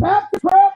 Tap the trap.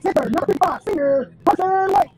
Center, number 55, senior, Carson White.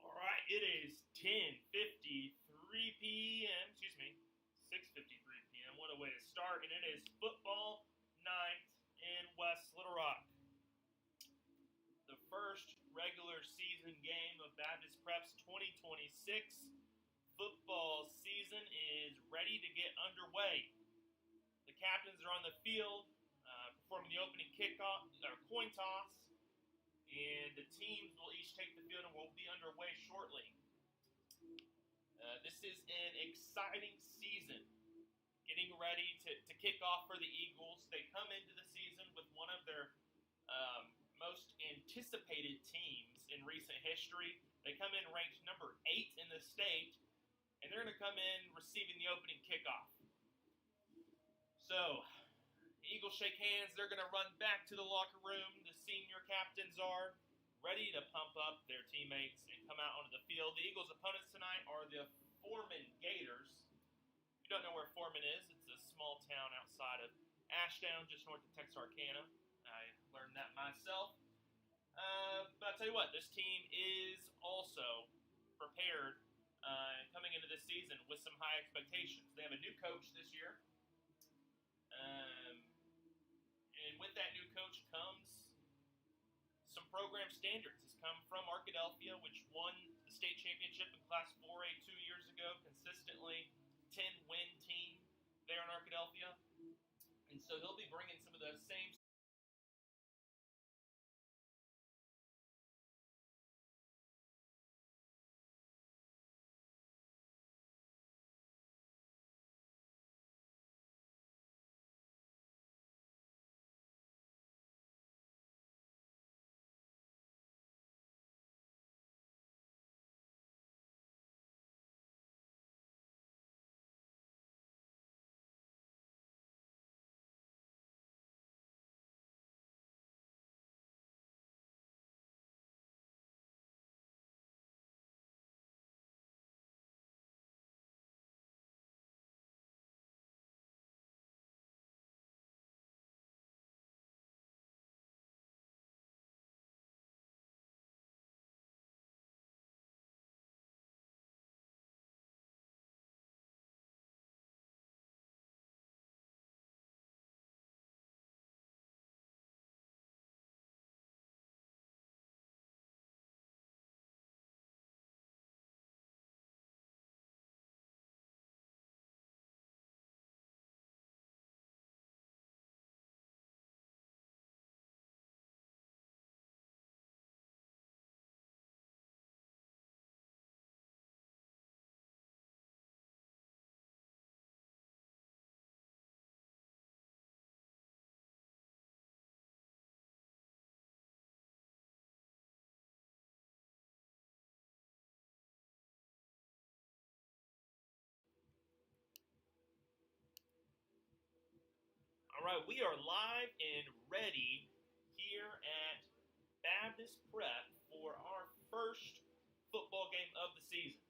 All right, it is 10:53 p.m. Excuse me, 6:53 p.m. What a way to start! And it is football night in West Little Rock. The first regular season game of Baptist Prep's 2026 football season is ready to get underway. The captains are on the field performing the opening kickoff or coin toss, and the teams will each take the field and will be underway shortly. This is an exciting season, getting ready to kick off for the Eagles. They come into the season with one of their most anticipated teams in recent history. They come in ranked number 8 in the state, and they're going to come in receiving the opening kickoff. So, Eagles shake hands. They're going to run back to the locker room. The senior captains are ready to pump up their teammates and come out onto the field. The Eagles' opponents tonight are the Foreman Gators. If you don't know where Foreman is, it's a small town outside of Ashdown, just north of Texarkana. I learned that myself. But I'll tell you what, this team is also prepared coming into this season with some high expectations. They have a new coach this year. Um, and with that new coach comes some program standards. Has come from Arkadelphia, which won the state championship in Class 4A 2 years ago, consistently 10-win team there in Arkadelphia. And so he'll be bringing some of those same right, we are live and ready here at Baptist Prep for our first football game of the season.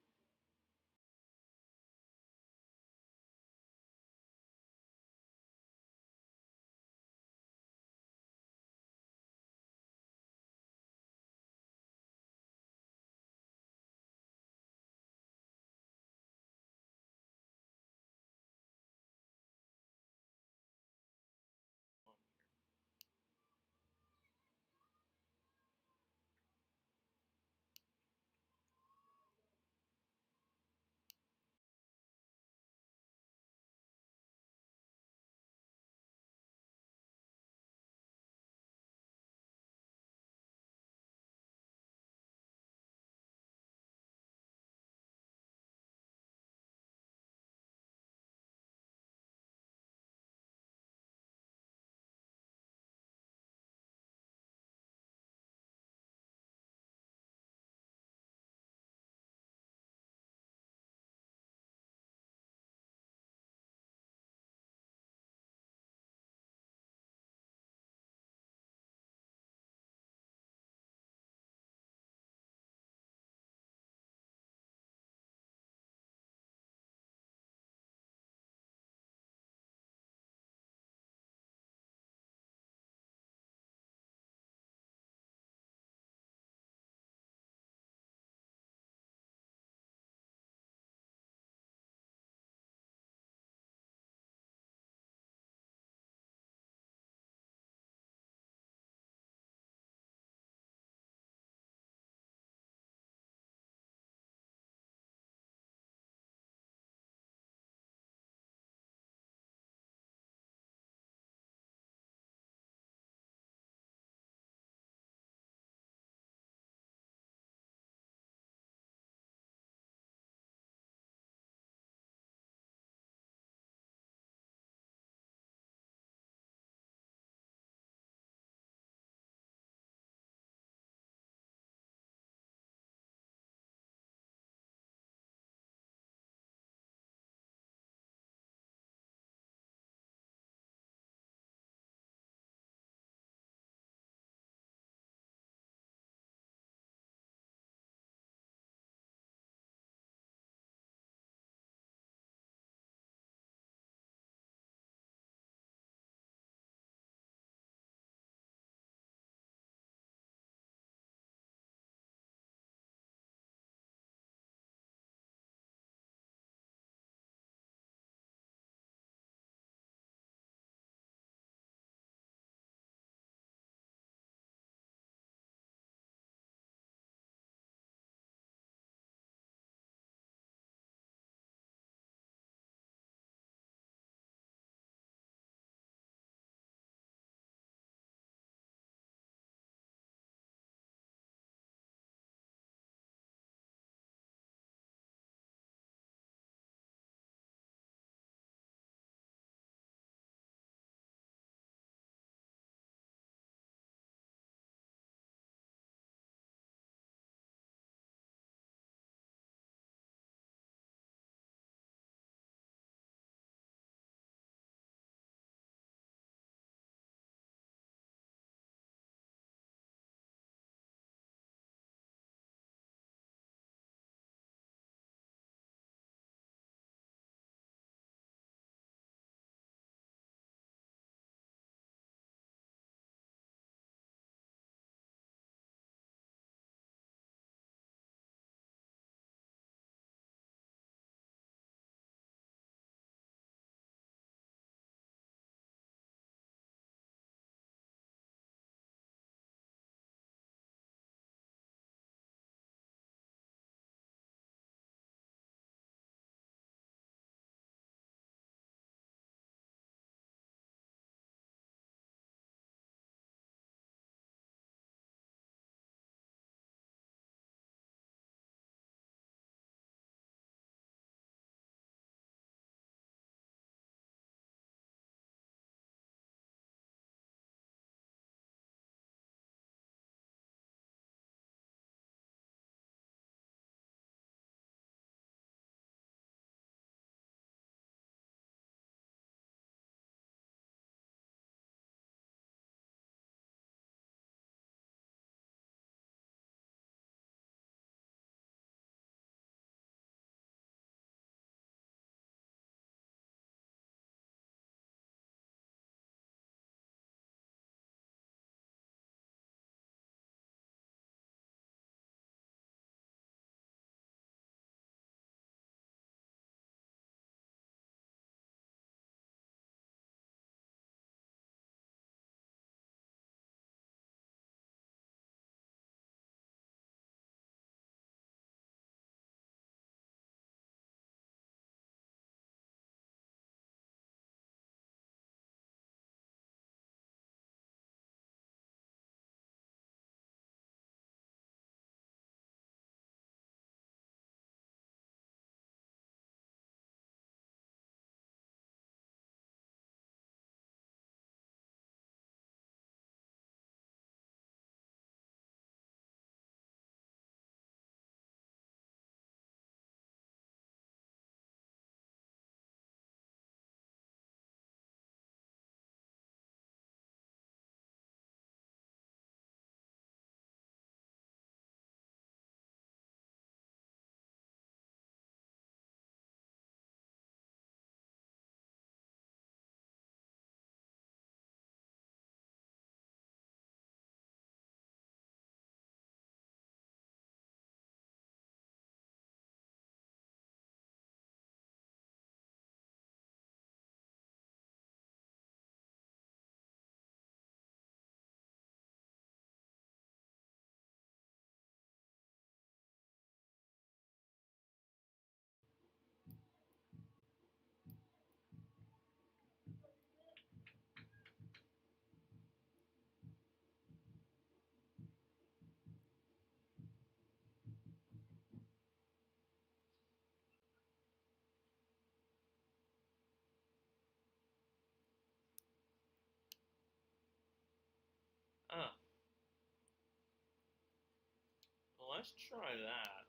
Let's try that.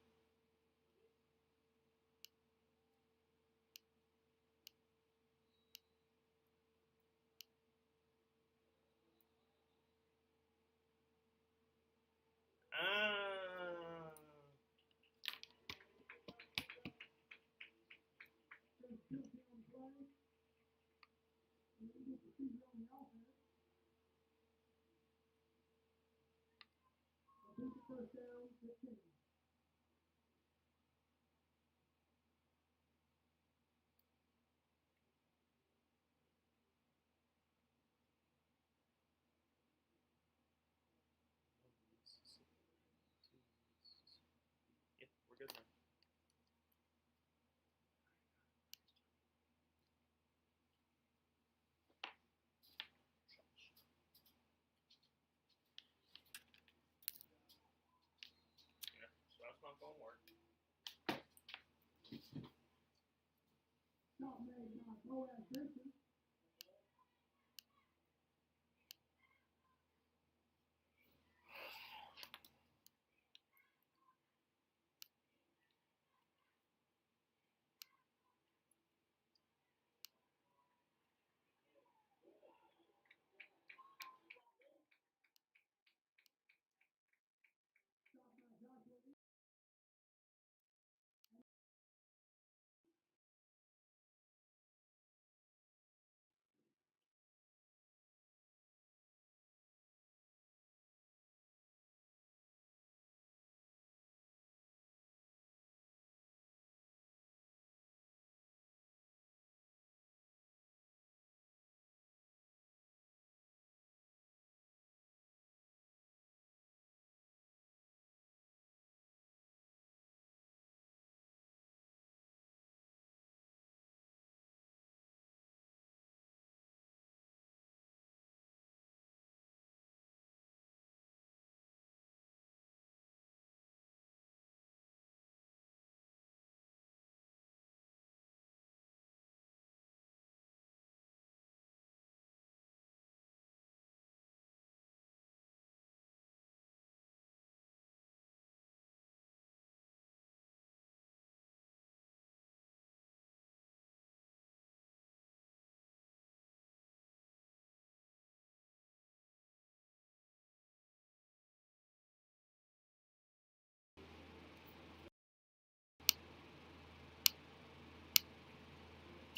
Yeah, we're good now. Yeah, so that's not gonna work.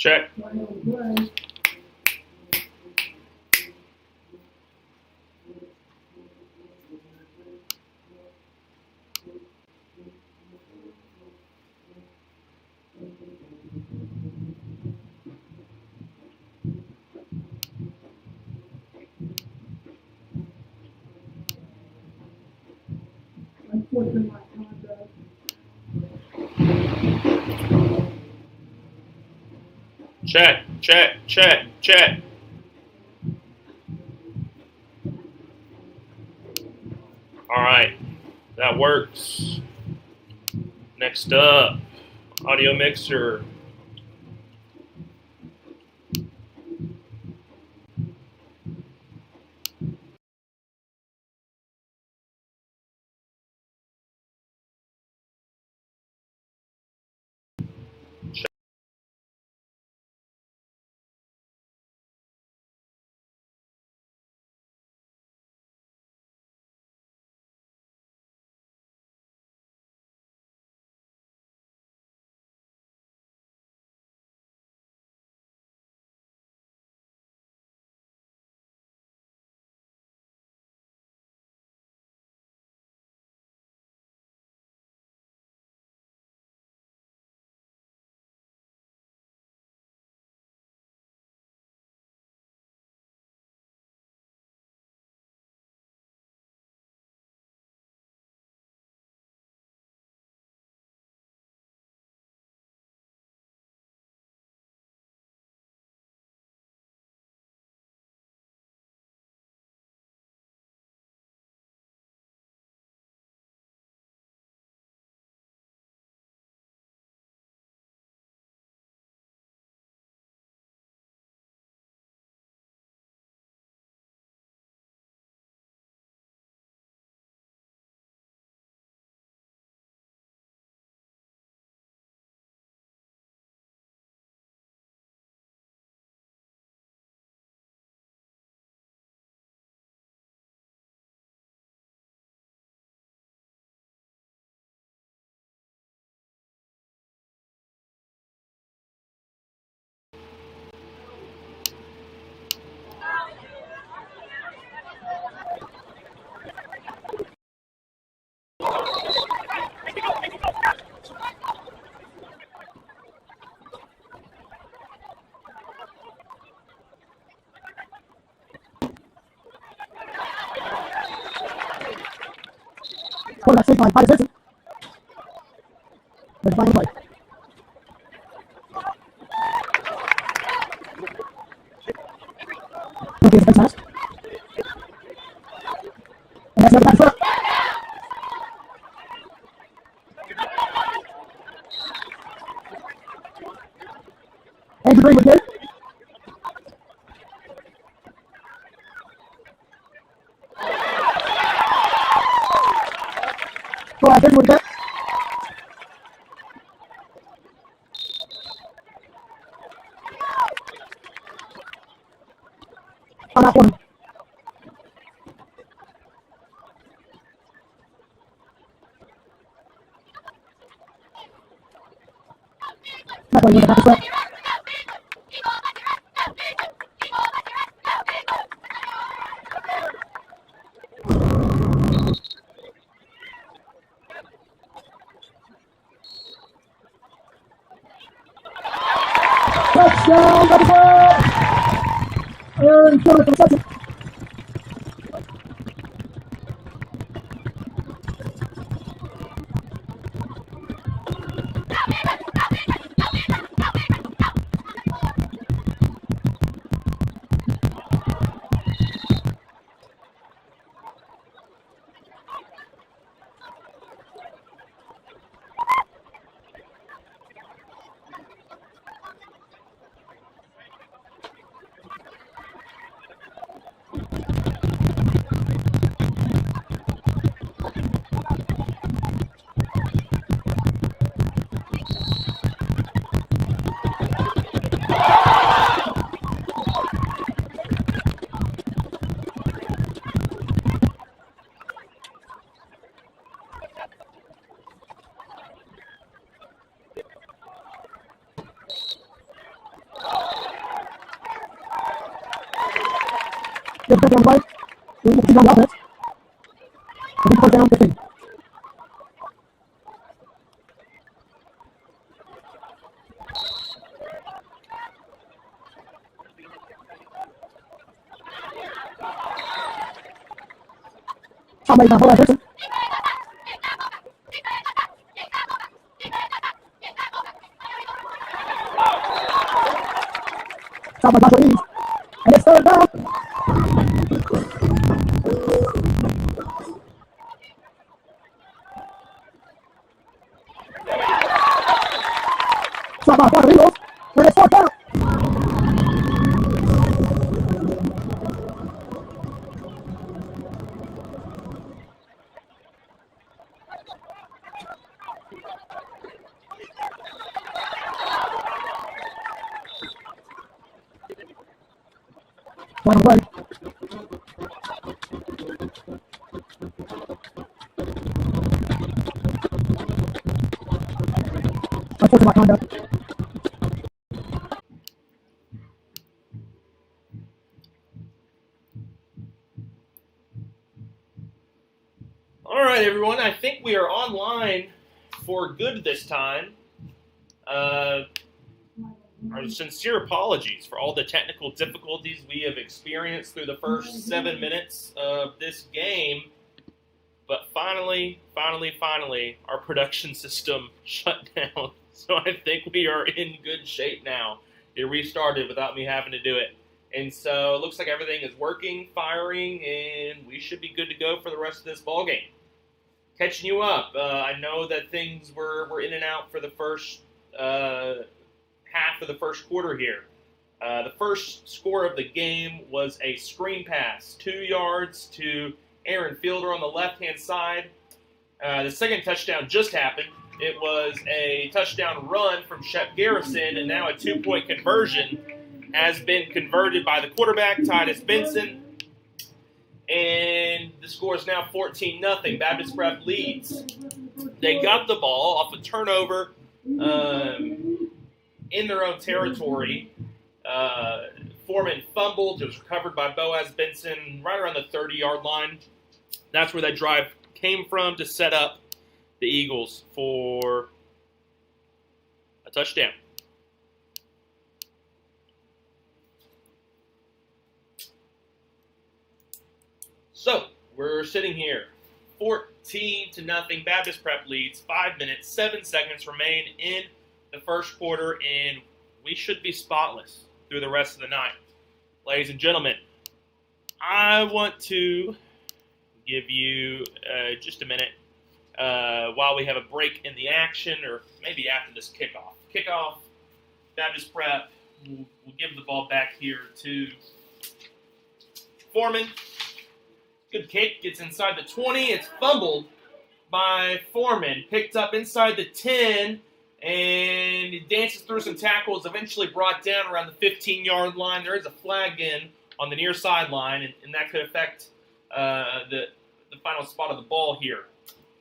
Check. Check, check, check, check. All right, that works. Next up, audio mixer. Quarterback sneak by Titus Vincent. They're flying the play. Rookie is a big smash. And that's the back foot. Andrew Green with good. Boaz Benson with good. On that corner. That way with the back foot. Touchdown, double play! And Foreman for the reception. Good pick on the play. We can see on the offense. I think first down 15. Shot made by Boaz Benson. Shot by Joshua Eads. And it's third down. Shot by Florida Eagles. And it's fourth down. Right on the play. Unfortunate conduct. All right, everyone. I think we are online for good this time. Our sincere apologies for all the technical difficulties we have experienced through the first 7 minutes of this game. But finally, our production system shut down. So I think we are in good shape now. It restarted without me having to do it. And so it looks like everything is working, firing, and we should be good to go for the rest of this ball game. Catching you up, I know that things were in and out for the first half of the first quarter here. The first score of the game was a screen pass, 2 yards to Aaron Fielder on the left-hand side. The second touchdown just happened. It was a touchdown run from Shep Garrison, and now a 2-point conversion has been converted by the quarterback, Titus Benson. And the score is now 14-0. Baptist Prep leads. They got the ball off a turnover in their own territory. Foreman fumbled. It was recovered by Boaz Benson right around the 30-yard line. That's where that drive came from to set up the Eagles for a touchdown. So, we're sitting here, 14-0. Baptist Prep leads. 5 minutes, 7 seconds remain in the first quarter, and we should be spotless through the rest of the night. Ladies and gentlemen, I want to give you just a minute while we have a break in the action, or maybe after this kickoff. Kickoff, Baptist Prep, we'll give the ball back here to Foreman. Good kick, gets inside the 20. It's fumbled by Foreman. Picked up inside the 10, and he dances through some tackles, eventually brought down around the 15-yard line. There is a flag in on the near sideline, and that could affect the final spot of the ball here.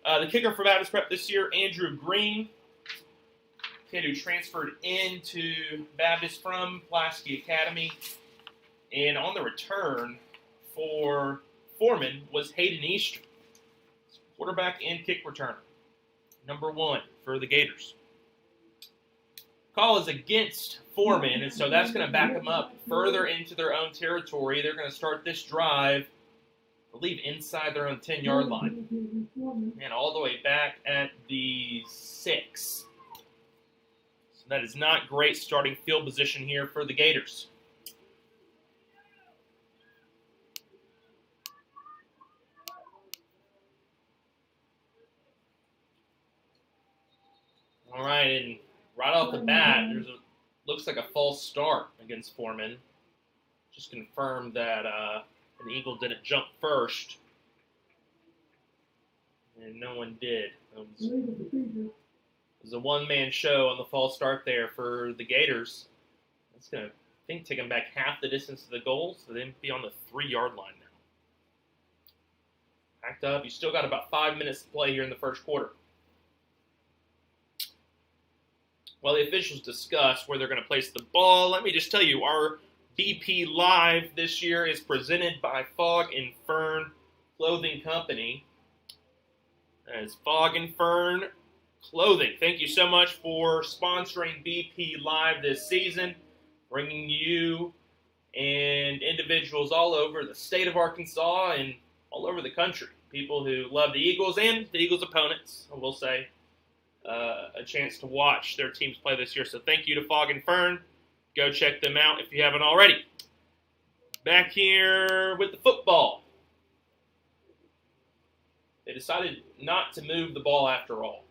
The kicker for Baptist Prep this year, Andrew Green, kid who transferred into Baptist from Pulaski Academy. And on the return for Foreman was Hayden Easter, quarterback and kick returner, number 1 for the Gators. Call is against Foreman, and so that's going to back them up further into their own territory. They're going to start this drive, I believe, inside their own 10-yard line, and all the way back at the 6. So that is not great starting field position here for the Gators. All right, and right off the bat, looks like a false start against Foreman. Just confirmed that an Eagle didn't jump first, and no one did. It was a one-man show on the false start there for the Gators. That's going to, I think, take them back half the distance to the goal, so they'd be on the 3-yard line now. Packed up. You still got about 5 minutes to play here in the first quarter. While the officials discuss where they're going to place the ball, let me just tell you, our BP Live this year is presented by Fog and Fern Clothing Company. That's Fog and Fern Clothing. Thank you so much for sponsoring BP Live this season, bringing you and individuals all over the state of Arkansas and all over the country, people who love the Eagles and the Eagles' opponents, I will say, a chance to watch their teams play this year. So thank you to Fog and Fern. Go check them out if you haven't already. Back here with the football. They decided not to move the ball after all.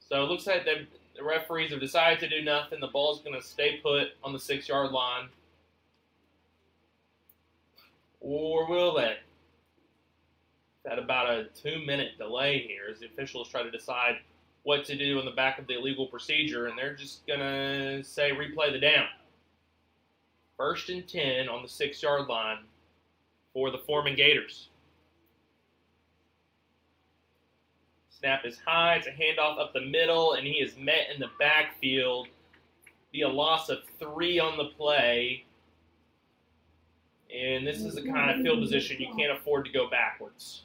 So it looks like the referees have decided to do nothing. The ball's going to stay put on the 6-yard line. Or will they? At about a 2-minute delay here as the officials try to decide what to do in the back of the illegal procedure, and they're just going to say replay the down. 1st and 10 on the 6-yard line for the Foreman Gators. Snap is high. It's a handoff up the middle, and he is met in the backfield. Be a loss of 3 on the play. And this is the kind of field position you can't afford to go backwards.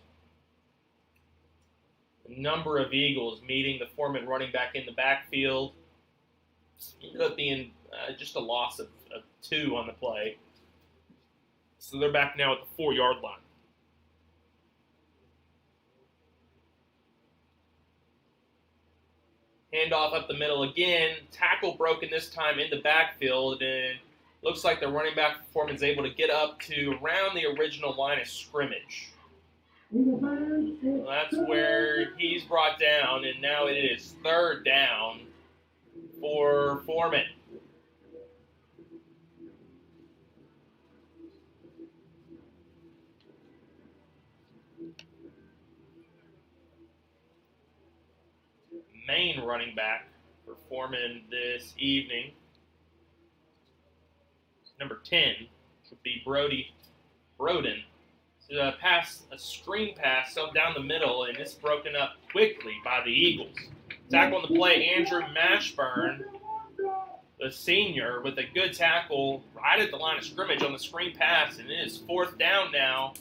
A number of Eagles meeting the Foreman running back in the backfield. Ended up being just a loss of 2 on the play. So they're back now at the 4-yard line. Handoff up the middle again. Tackle broken this time in the backfield, and looks like the running back for Foreman's able to get up to around the original line of scrimmage. Well, that's where he's brought down, and now it is 3rd down for Foreman. Main running back for Foreman this evening, number 10, would be Brody Broden. So a screen pass so down the middle, and it's broken up quickly by the Eagles. Tackle on the play, Andrew Mashburn, the senior, with a good tackle right at the line of scrimmage on the screen pass, and it is 4th down now.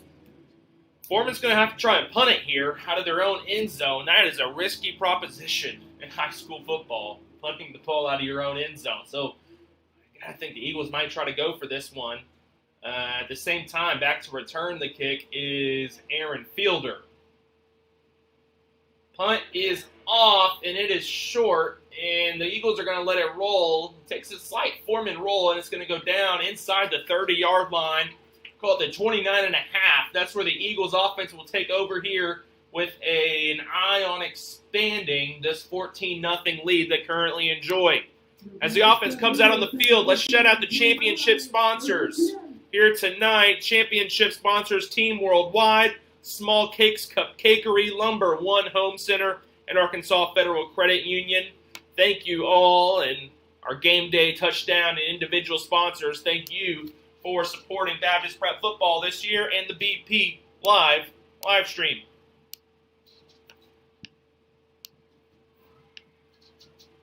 Foreman's going to have to try and punt it here out of their own end zone. That is a risky proposition in high school football, punting the ball out of your own end zone. So I think the Eagles might try to go for this one. At the same time, back to return the kick is Aaron Fielder. Punt is off, and it is short, and the Eagles are going to let it roll. It takes a slight Foreman roll, and it's going to go down inside the 30-yard line. Call it the 29.5. That's where the Eagles offense will take over here with an eye on expanding this 14-0 lead they currently enjoy. As the offense comes out on the field, let's shout out the championship sponsors here tonight. Championship sponsors, Team Worldwide, Small Cakes Cupcakery, Lumber One Home Center, and Arkansas Federal Credit Union. Thank you all, and our game day touchdown and individual sponsors, thank you for supporting Baptist Prep football this year and the BP live stream.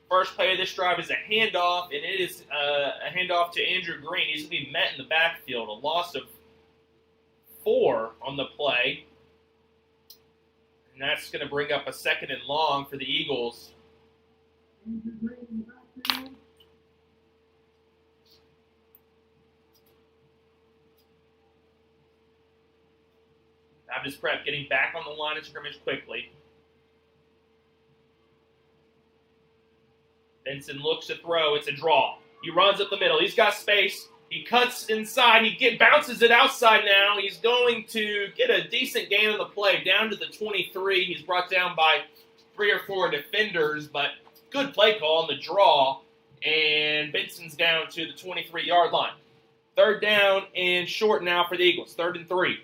First play of this drive is a handoff, and it is a handoff to Andrew Green. He's going to be met in the backfield. A loss of 4 on the play. And that's going to bring up a 2nd and long for the Eagles. Baptist Prep getting back on the line of scrimmage quickly. Benson looks to throw. It's a draw. He runs up the middle. He's got space. He cuts inside. He bounces it outside now. He's going to get a decent gain on the play down to the 23. He's brought down by 3 or 4 defenders, but good play call on the draw. And Benson's down to the 23-yard line. 3rd down and short now for the Eagles. 3rd and 3.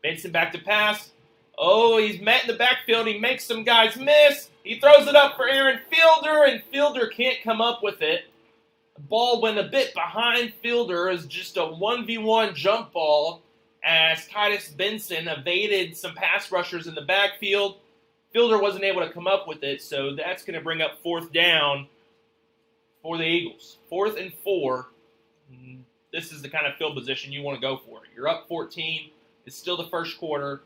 Benson back to pass. Oh, he's met in the backfield. He makes some guys miss. He throws it up for Aaron Fielder, and Fielder can't come up with it. The ball went a bit behind Fielder as just a 1v1 jump ball as Titus Benson evaded some pass rushers in the backfield. Fielder wasn't able to come up with it, so that's going to bring up 4th down for the Eagles. 4th and 4. This is the kind of field position you want to go for. You're up 14. It's still the first quarter,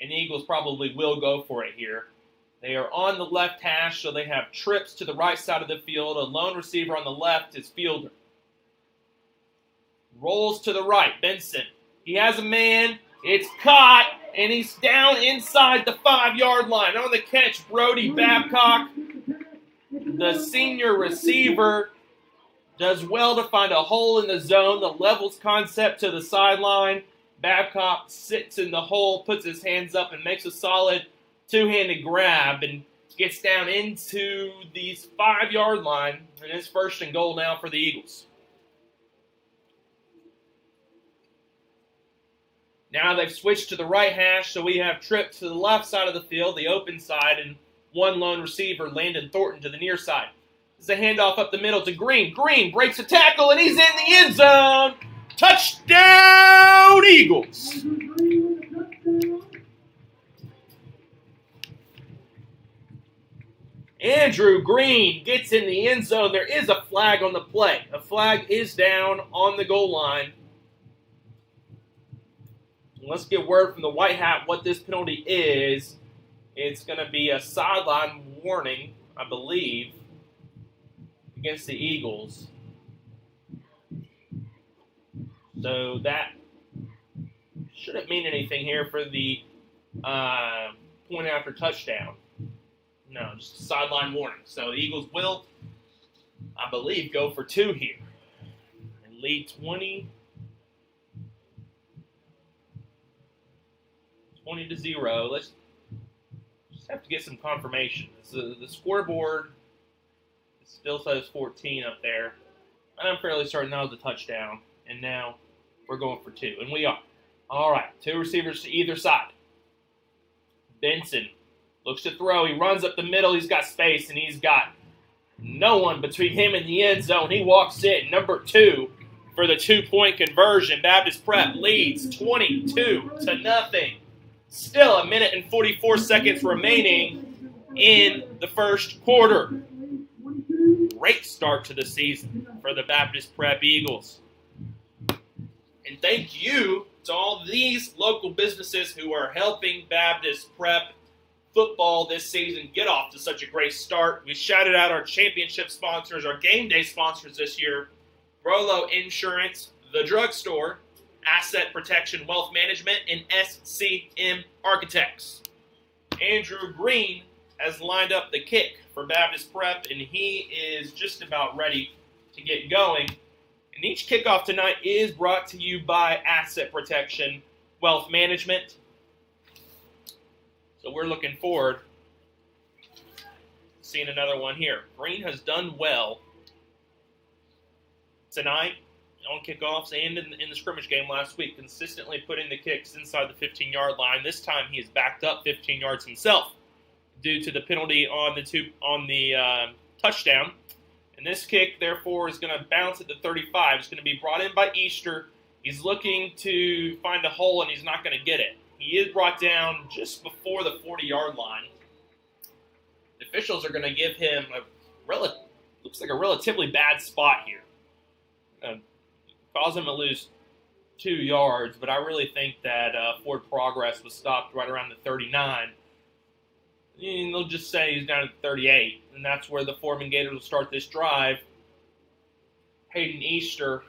and the Eagles probably will go for it here. They are on the left hash, so they have trips to the right side of the field. A lone receiver on the left is Fielder. Rolls to the right, Benson. He has a man. It's caught, and he's down inside the 5-yard line. On the catch, Brody Babcock, the senior receiver, does well to find a hole in the zone. The levels concept to the sideline. Babcock sits in the hole, puts his hands up, and makes a solid two-handed grab and gets down into the 5-yard line. And it's 1st and goal now for the Eagles. Now they've switched to the right hash, so we have trip to the left side of the field, the open side, and one lone receiver, Landon Thornton, to the near side. It's a handoff up the middle to Green. Green breaks a tackle, and he's in the end zone. Touchdown, Eagles! Andrew Green gets in the end zone. There is a flag on the play. A flag is down on the goal line. Let's get word from the White Hat what this penalty is. It's going to be a sideline warning, I believe, against the Eagles. So that shouldn't mean anything here for the point after touchdown. No, just a sideline warning. So the Eagles will, I believe, go for 2 here and lead 20-0. Let's just have to get some confirmation. The scoreboard still says 14 up there. I'm fairly certain that was a touchdown. And now we're going for 2. And we are. All right, 2 receivers to either side. Benson looks to throw. He runs up the middle. He's got space, and he's got no one between him and the end zone. He walks in, number 2, for the 2-point conversion. Baptist Prep leads 22-0. Still a minute and 44 seconds remaining in the first quarter. Great start to the season for the Baptist Prep Eagles. And thank you to all these local businesses who are helping Baptist Prep football this season get off to such a great start. We shouted out our championship sponsors, our game day sponsors this year: Rolo Insurance, The Drugstore, Asset Protection Wealth Management, and SCM Architects. Andrew Green has lined up the kick for Baptist Prep, and he is just about ready to get going. And each kickoff tonight is brought to you by Asset Protection Wealth Management. So we're looking forward to seeing another one here. Green has done well tonight on kickoffs and in the scrimmage game last week, consistently putting the kicks inside the 15-yard line. This time he has backed up 15 yards himself due to the penalty on the touchdown. And this kick, therefore, is going to bounce at the 35. It's going to be brought in by Easter. He's looking to find a hole, and he's not going to get it. He is brought down just before the 40-yard line. The officials are going to give him looks like a relatively bad spot here. Cause him to lose 2 yards, but I really think that forward progress was stopped right around the 39. And they'll just say he's down at the 38, and that's where the Foreman Gators will start this drive. Hayden Easter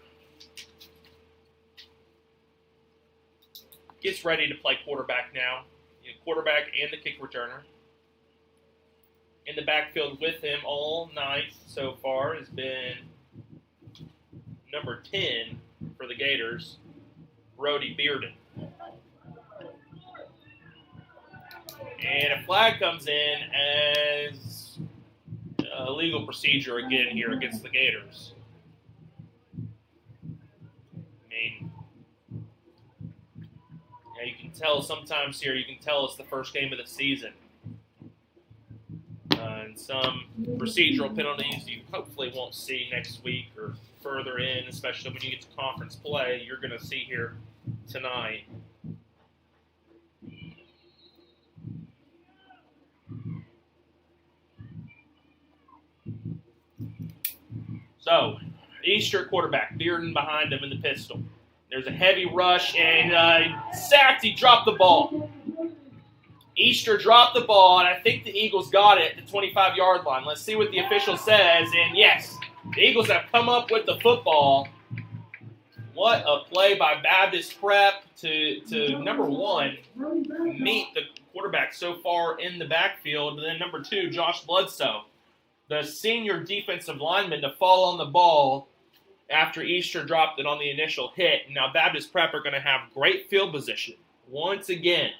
gets ready to play quarterback now. Quarterback and the kick returner. In the backfield with him all night so far has been number 10 for the Gators, Brody Bearden. And a flag comes in as a legal procedure again here against the Gators. I mean, you can tell sometimes here, you can tell it's the first game of the season. And some procedural penalties you hopefully won't see next week or further in, especially when you get to conference play, you're going to see here tonight. So, Easter quarterback, Bearden behind him in the pistol. There's a heavy rush, and sacked. He dropped the ball. Easter dropped the ball, and I think the Eagles got it at the 25-yard line. Let's see what the official says. And yes, the Eagles have come up with the football. What a play by Baptist Prep to number one, meet the quarterback so far in the backfield. And then number two, Josh Bledsoe, the senior defensive lineman, to fall on the ball after Easter dropped it on the initial hit. Now Baptist Prep are going to have great field position once again,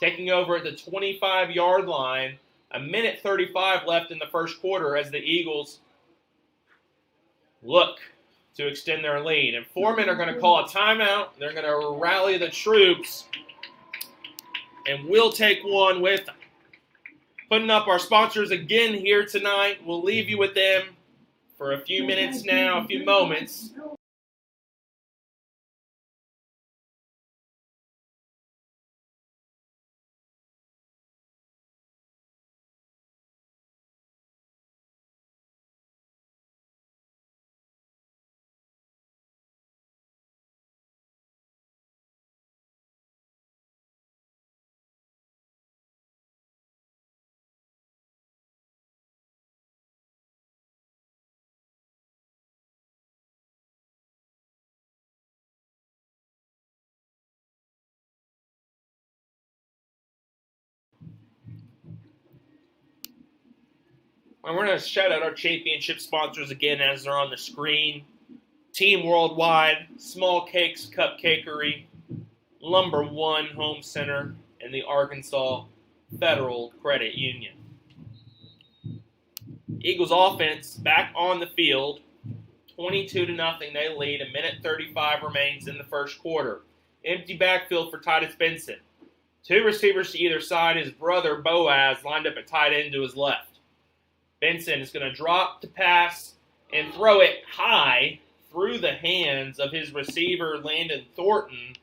taking over at the 25-yard line. 1:35 left in the first quarter as the Eagles look to extend their lead. And Foreman are going to call a timeout. They're going to rally the troops. And we'll take one with them. Putting up our sponsors again here tonight. We'll leave you with them for a few minutes now, a few moments. And we're going to shout out our championship sponsors again as they're on the screen. Team Worldwide, Small Cakes Cupcakery, Lumber One Home Center, and the Arkansas Federal Credit Union. Eagles offense back on the field. 22-0, they lead. 1:35 remains in the first quarter. Empty backfield for Titus Benson. 2 receivers to either side. His brother Boaz lined up at tight end to his left. Benson is going to drop to pass and throw it high through the hands of his receiver, Landon Thornton,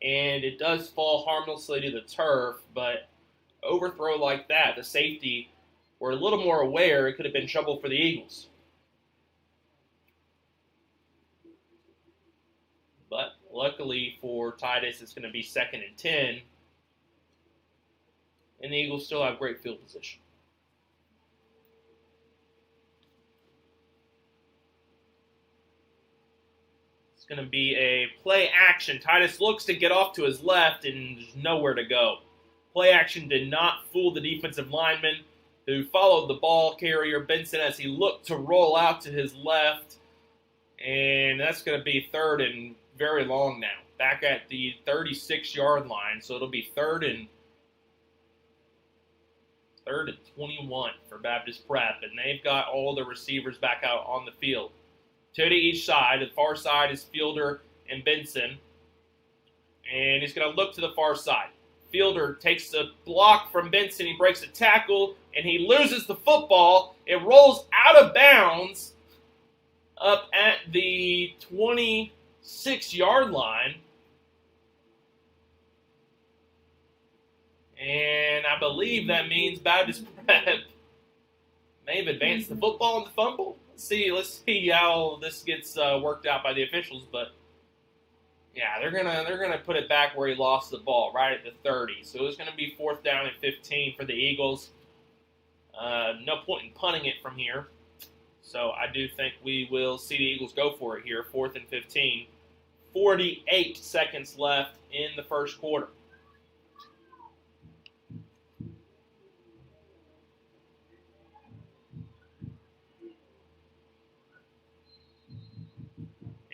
and it does fall harmlessly to the turf, but overthrow like that, the safety were a little more aware it could have been trouble for the Eagles. But luckily for Titus, it's going to be 2nd and 10, and the Eagles still have great field position. Going to be a play action. Titus looks to get off to his left and there's nowhere to go. Play action did not fool the defensive lineman, who followed the ball carrier, Benson, as he looked to roll out to his left. And that's going to be third and very long now. Back at the 36-yard line. So it'll be third and 21 for Baptist Prep. And they've got all the receivers back out on the field. Two to each side. The far side is Fielder and Benson. And he's going to look to the far side. Fielder takes the block from Benson. He breaks a tackle, and he loses the football. It rolls out of bounds up at the 26-yard line. And I believe that means Baptist Prep may have advanced the football on the fumble. Let's see how this gets worked out by the officials. But yeah, they're gonna put it back where he lost the ball, right at the 30. So it's gonna be 4th down and 15 for the Eagles. No point in punting it from here. So I do think we will see the Eagles go for it here, 4th and 15. 48 seconds left in the first quarter.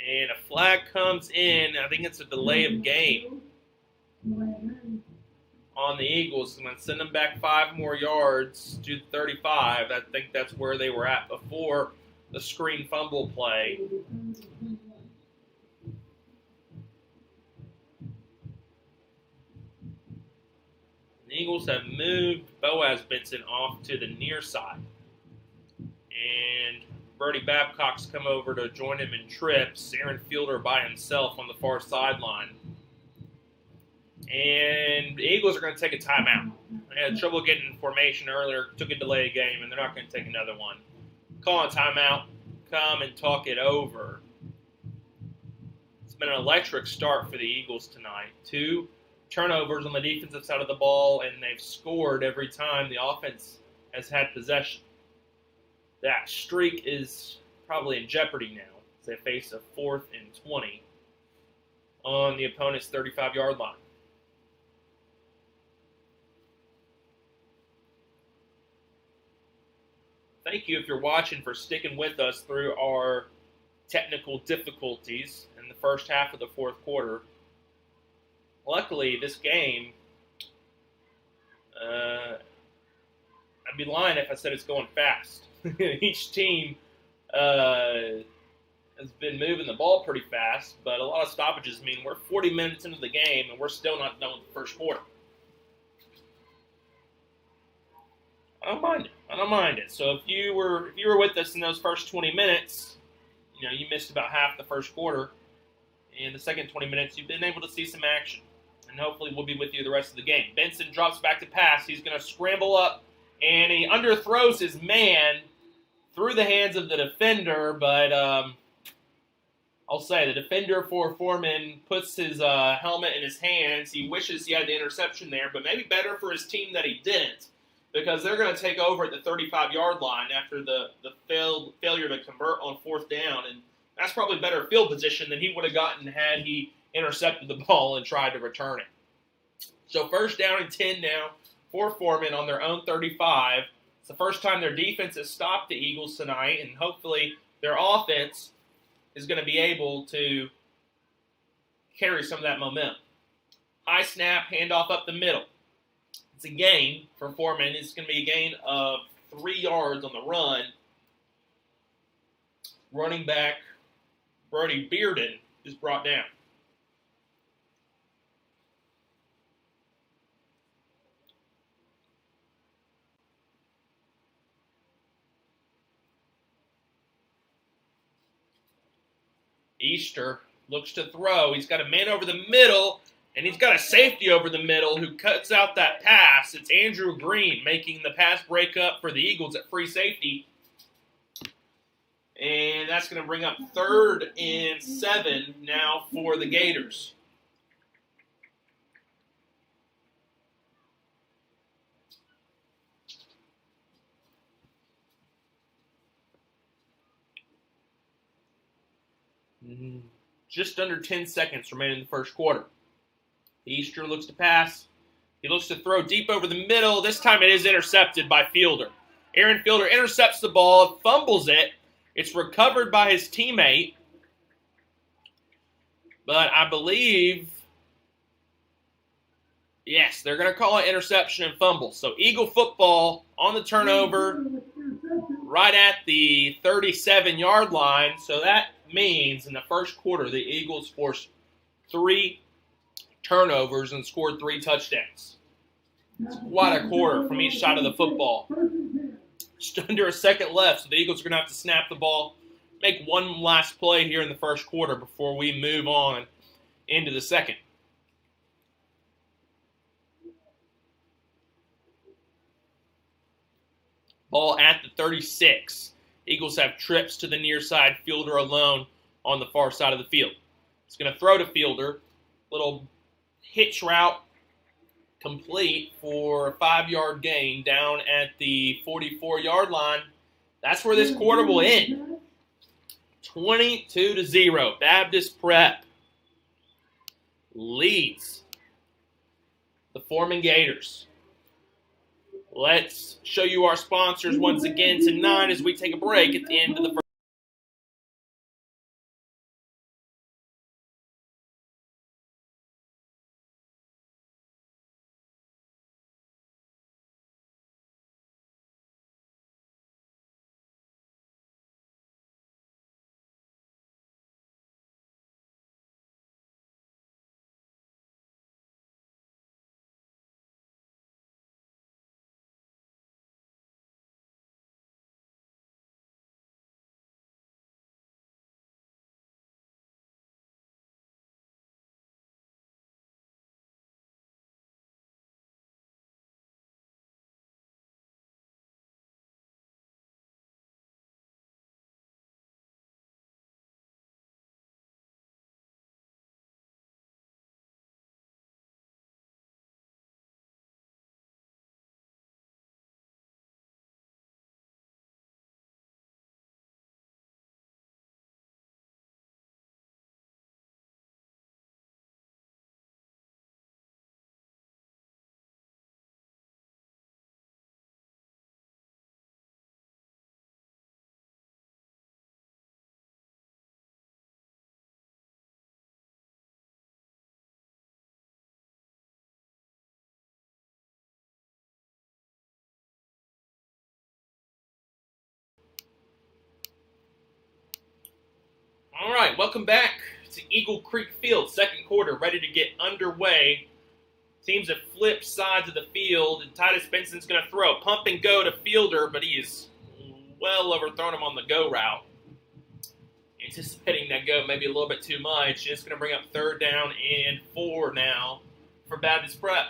And a flag comes in. I think it's a delay of game on the Eagles. I'm going to send them back 5 more yards to 35. I think that's where they were at before the screen fumble play. The Eagles have moved Boaz Benson off to the near side. And Brody Babcock's come over to join him in trips. Aaron Fielder by himself on the far sideline. And the Eagles are going to take a timeout. They had trouble getting in formation earlier, took a delay game, and they're not going to take another one. Call a timeout, come and talk it over. It's been an electric start for the Eagles tonight. 2 turnovers on the defensive side of the ball, and they've scored every time the offense has had possession. That streak is probably in jeopardy now as they face a 4th and 20 on the opponent's 35-yard line. Thank you if you're watching for sticking with us through our technical difficulties in the first half of the 4th quarter. Luckily, this game, I'd be lying if I said it's going fast. Each team has been moving the ball pretty fast, but a lot of stoppages mean we're 40 minutes into the game and we're still not done with the first quarter. I don't mind it. So if you were with us in those first 20 minutes, you missed about half the first quarter. In the second 20 minutes, you've been able to see some action, and hopefully we'll be with you the rest of the game. Benson drops back to pass. He's going to scramble up, and he underthrows his man through the hands of the defender, but I'll say the defender for Foreman puts his helmet in his hands. He wishes he had the interception there, but maybe better for his team that he didn't, because they're going to take over at the 35-yard line after the failure to convert on 4th down, and that's probably better field position than he would have gotten had he intercepted the ball and tried to return it. So 1st down and 10 now for Foreman on their own 35. It's the first time their defense has stopped the Eagles tonight, and hopefully their offense is going to be able to carry some of that momentum. High snap, handoff up the middle. It's a gain for Foreman. It's going to be a gain of 3 yards on the run. Running back Brody Bearden is brought down. Easter looks to throw. He's got a man over the middle, and he's got a safety over the middle who cuts out that pass. It's Andrew Green making the pass breakup for the Eagles at free safety. And that's going to bring up 3rd and 7 now for the Gators. Just under 10 seconds remaining in the first quarter. Easter looks to pass. He looks to throw deep over the middle. This time it is intercepted by Fielder. Aaron Fielder intercepts the ball, fumbles it. It's recovered by his teammate. But I believe, yes, they're going to call it interception and fumble. So Eagle football on the turnover right at the 37-yard line. So that means in the first quarter the Eagles forced 3 turnovers and scored 3 touchdowns. It's quite a quarter from each side of the football. Just under a second left, so the Eagles are going to have to snap the ball, make one last play here in the first quarter before we move on into the second. Ball at the 36. Eagles have trips to the near side, Fielder alone on the far side of the field. He's going to throw to Fielder. Little hitch route complete for a 5-yard gain down at the 44-yard line. That's where this quarter will end. 22-0. Baptist Prep leads the Foreman Gators. Let's show you our sponsors once again tonight as we take a break at the end of the first. All right, welcome back to Eagle Creek Field. Second quarter, ready to get underway. Teams have flipped sides of the field, and Titus Benson's going to throw. Pump and go to Fielder, but he is well overthrown him on the go route. Anticipating that go maybe a little bit too much. It's going to bring up 3rd down and 4 now for Baptist Prep.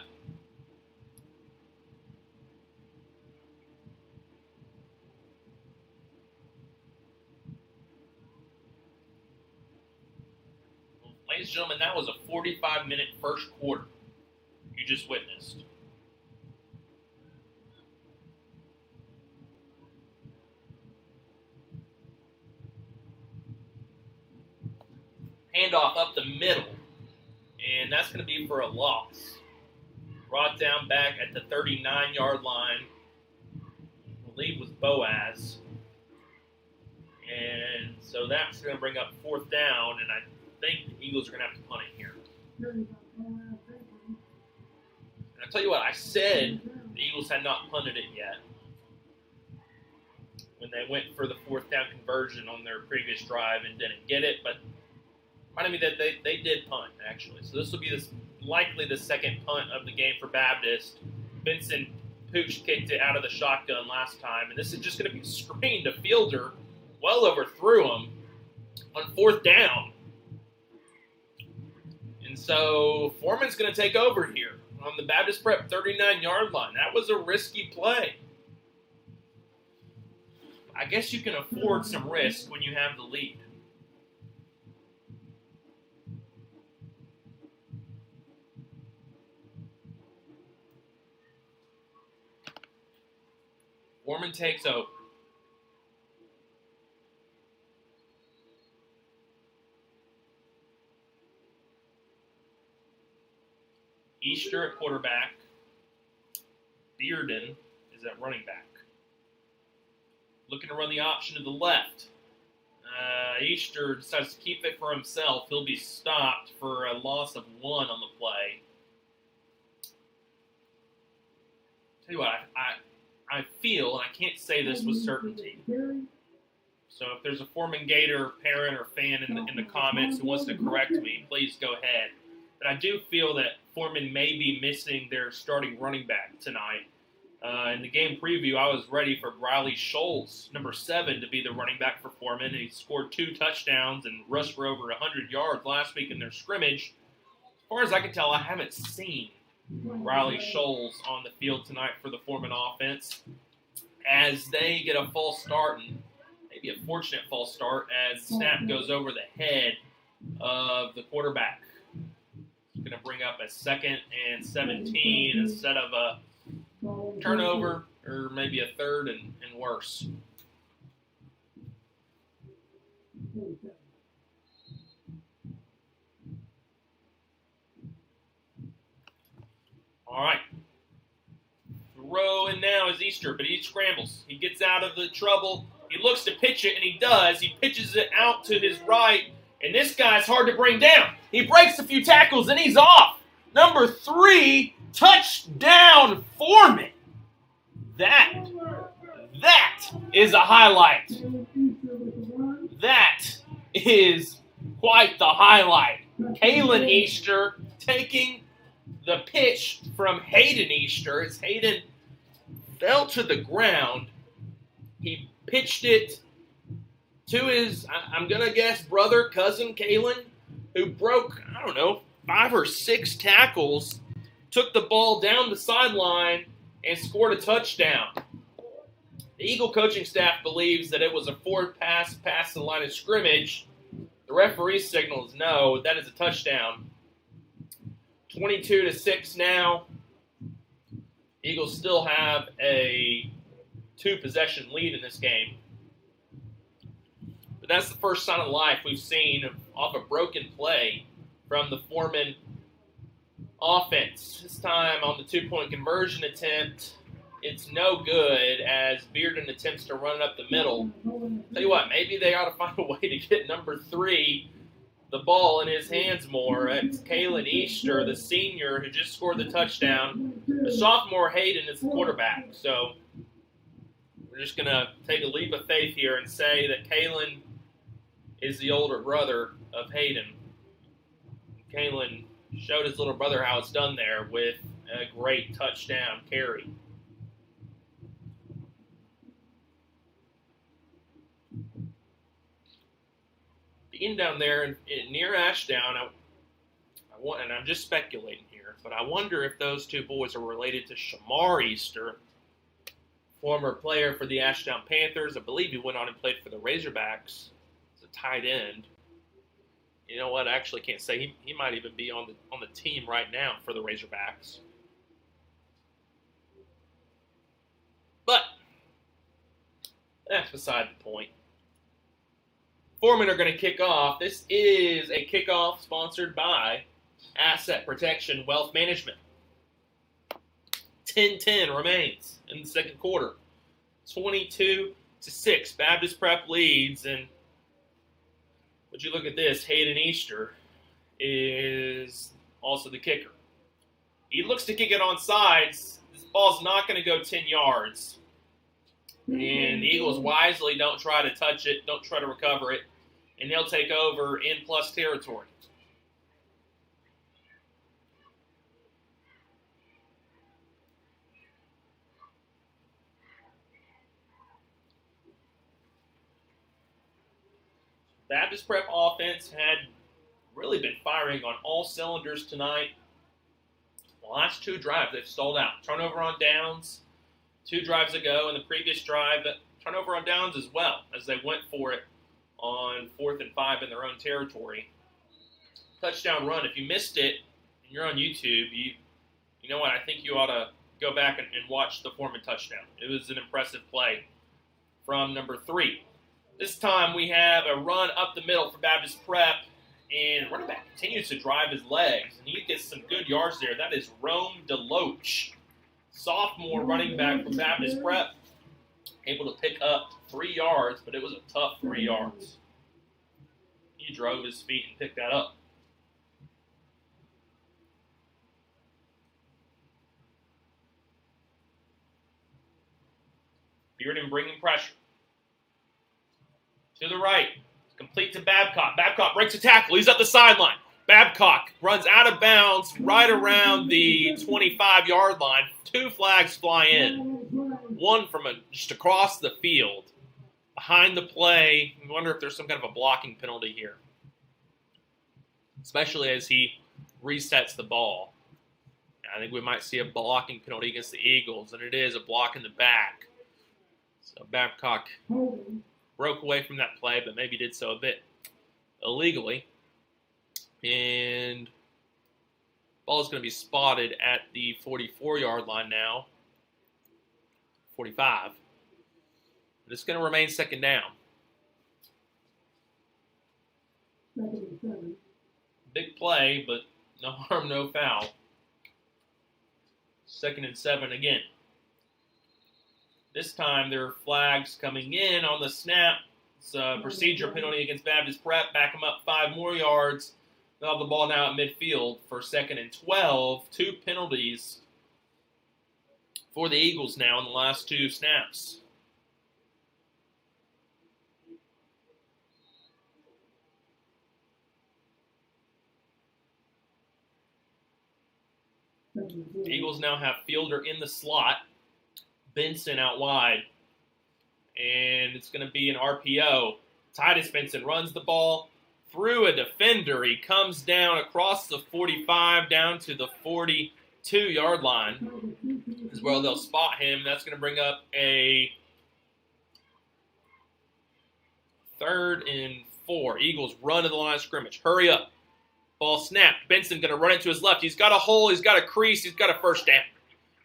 Ladies and gentlemen, that was a 45-minute first quarter you just witnessed. Handoff up the middle, and that's going to be for a loss. Brought down back at the 39-yard line. The lead was Boaz. And so that's going to bring up 4th down, and I think the Eagles are going to have to punt it here. And I'll tell you what, I said the Eagles had not punted it yet when they went for the 4th down conversion on their previous drive and didn't get it, but reminded me that they did punt, actually. So this will be likely the second punt of the game for Baptist. Benson Pooch kicked it out of the shotgun last time, and this is just going to be a screen to Fielder. Well overthrew him on 4th down. And so Foreman's going to take over here on the Baptist Prep 39-yard line. That was a risky play. I guess you can afford some risk when you have the lead. Foreman takes over. Easter at quarterback. Bearden is at running back. Looking to run the option to the left. Easter decides to keep it for himself. He'll be stopped for a loss of 1 on the play. Tell you what, I feel, and I can't say this with certainty, so if there's a Foreman Gator parent or fan in the comments who wants to correct me, please go ahead. But I do feel that Foreman may be missing their starting running back tonight. In the game preview, I was ready for Riley Scholes, number 7, to be the running back for Foreman. He scored 2 touchdowns and rushed for over 100 yards last week in their scrimmage. As far as I can tell, I haven't seen Riley Scholes on the field tonight for the Foreman offense, as they get a false start, and maybe a fortunate false start, as the snap goes over the head of the quarterback. It's going to bring up a 2nd and 17 instead of a turnover, or maybe a 3rd and worse. All right. Throw in now is Easter, but he scrambles. He gets out of the trouble. He looks to pitch it, and he does. He pitches it out to his right, and this guy's hard to bring down. He breaks a few tackles, and he's off. Number 3, touchdown Foreman. That is a highlight. That is quite the highlight. Kalen Easter taking the pitch from Hayden Easter. As Hayden fell to the ground, he pitched it to his, I'm going to guess, brother, cousin Kalen, who broke, 5 or 6 tackles, took the ball down the sideline, and scored a touchdown. The Eagle coaching staff believes that it was a forward pass past the line of scrimmage. The referee signals no, that is a touchdown. 22-6 now. Eagles still have a 2-possession lead in this game. But that's the first sign of life we've seen off a broken play from the Foreman offense. This time on the 2-point conversion attempt, it's no good as Bearden attempts to run it up the middle. Tell you what, maybe they ought to find a way to get number 3 the ball in his hands more. It's Kalen Easter, the senior, who just scored the touchdown. The sophomore Hayden is the quarterback. So we're just going to take a leap of faith here and say that Kalen is the older brother of Hayden. Kalen showed his little brother how it's done there with a great touchdown carry. Being down there near Ashdown, and I'm just speculating here, but I wonder if those 2 boys are related to Shamar Easter, former player for the Ashdown Panthers. I believe he went on and played for the Razorbacks as a tight end. You know what? I actually can't say. He might even be on the team right now for the Razorbacks. But that's beside the point. Foreman are going to kick off. This is a kickoff sponsored by Asset Protection Wealth Management. 10-10 remains in the second quarter. 22-6. Baptist Prep leads, and would you look at this? Hayden Easter is also the kicker. He looks to kick it on sides. This ball's not going to go 10 yards. And the Eagles wisely don't try to touch it, don't try to recover it, and they'll take over in plus territory. Baptist Prep offense had really been firing on all cylinders tonight. The last 2 drives, they've stalled out. Turnover on downs 2 drives ago, and the previous drive, but turnover on downs as well, as they went for it on 4th and 5 in their own territory. Touchdown run. If you missed it and you're on YouTube, you know what? I think you ought to go back and watch the Foreman touchdown. It was an impressive play from number 3. This time we have a run up the middle for Baptist Prep, and running back continues to drive his legs, and he gets some good yards there. That is Rome DeLoach. sophomore running back from Baptist Prep, able to pick up 3 yards, but it was a tough 3 yards. He drove his feet and picked that up. Bearden bringing pressure. To the right. Complete to Babcock. Babcock breaks a tackle. He's up the sideline. Babcock runs out of bounds right around the 25-yard line. 2 flags fly in. One from just across the field. Behind the play, we wonder if there's some kind of a blocking penalty here. Especially as he resets the ball. I think we might see a blocking penalty against the Eagles, and it is a block in the back. So Babcock broke away from that play, but maybe did so a bit illegally. And ball is going to be spotted at the 44-yard line now. 45. It's going to remain second down. Big play, but no harm, no foul. 2nd and 7 again. This time there are flags coming in on the snap. It's a procedure penalty against Baptist Prep. Back them up 5 more yards. They'll have the ball now at midfield for 2nd and 12. 2 penalties for the Eagles now in the last 2 snaps. The Eagles now have Fielder in the slot. Benson out wide. And it's going to be an RPO. Titus Benson runs the ball through a defender. He comes down across the 45 down to the 42-yard line. Is where they'll spot him. That's going to bring up a 3rd and 4. Eagles run to the line of scrimmage. Hurry up. Ball snapped. Benson going to run it to his left. He's got a hole. He's got a crease. He's got a first down.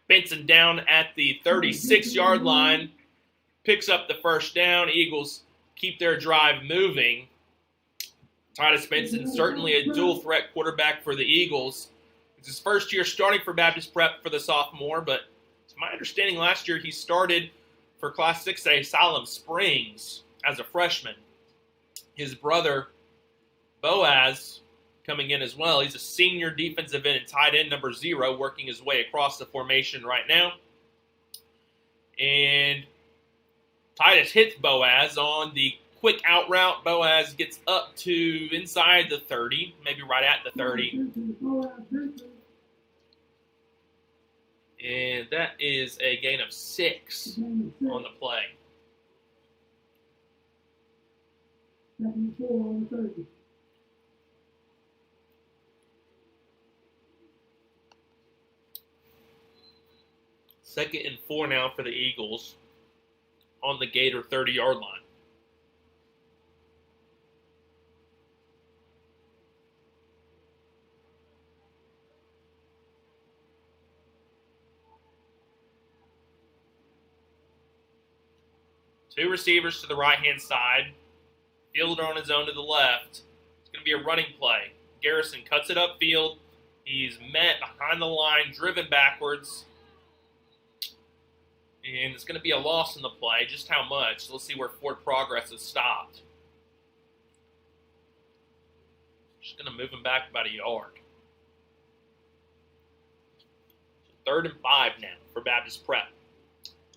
Benson down at the 36-yard line. Picks up the first down. Eagles keep their drive moving. Titus Benson, certainly a dual-threat quarterback for the Eagles. It's his first year starting for Baptist Prep for the sophomore, but to my understanding, last year he started for Class 6A Siloam Springs as a freshman. His brother, Boaz, coming in as well. He's a senior defensive end and tight end number 0, working his way across the formation right now. And Titus hits Boaz on the quick out route. Boaz gets up to inside the 30, maybe right at the 30. And that is a gain of 6 on the play. Second and 4 now for the Eagles on the Gator 30-yard line. Two receivers to the right-hand side. Fielder on his own to the left. It's going to be a running play. Garrison cuts it upfield. He's met behind the line, driven backwards. And it's going to be a loss in the play. Just how much? Let's see where forward progress is stopped. Just going to move him back about a yard. So 3rd and 5 now for Baptist Prep.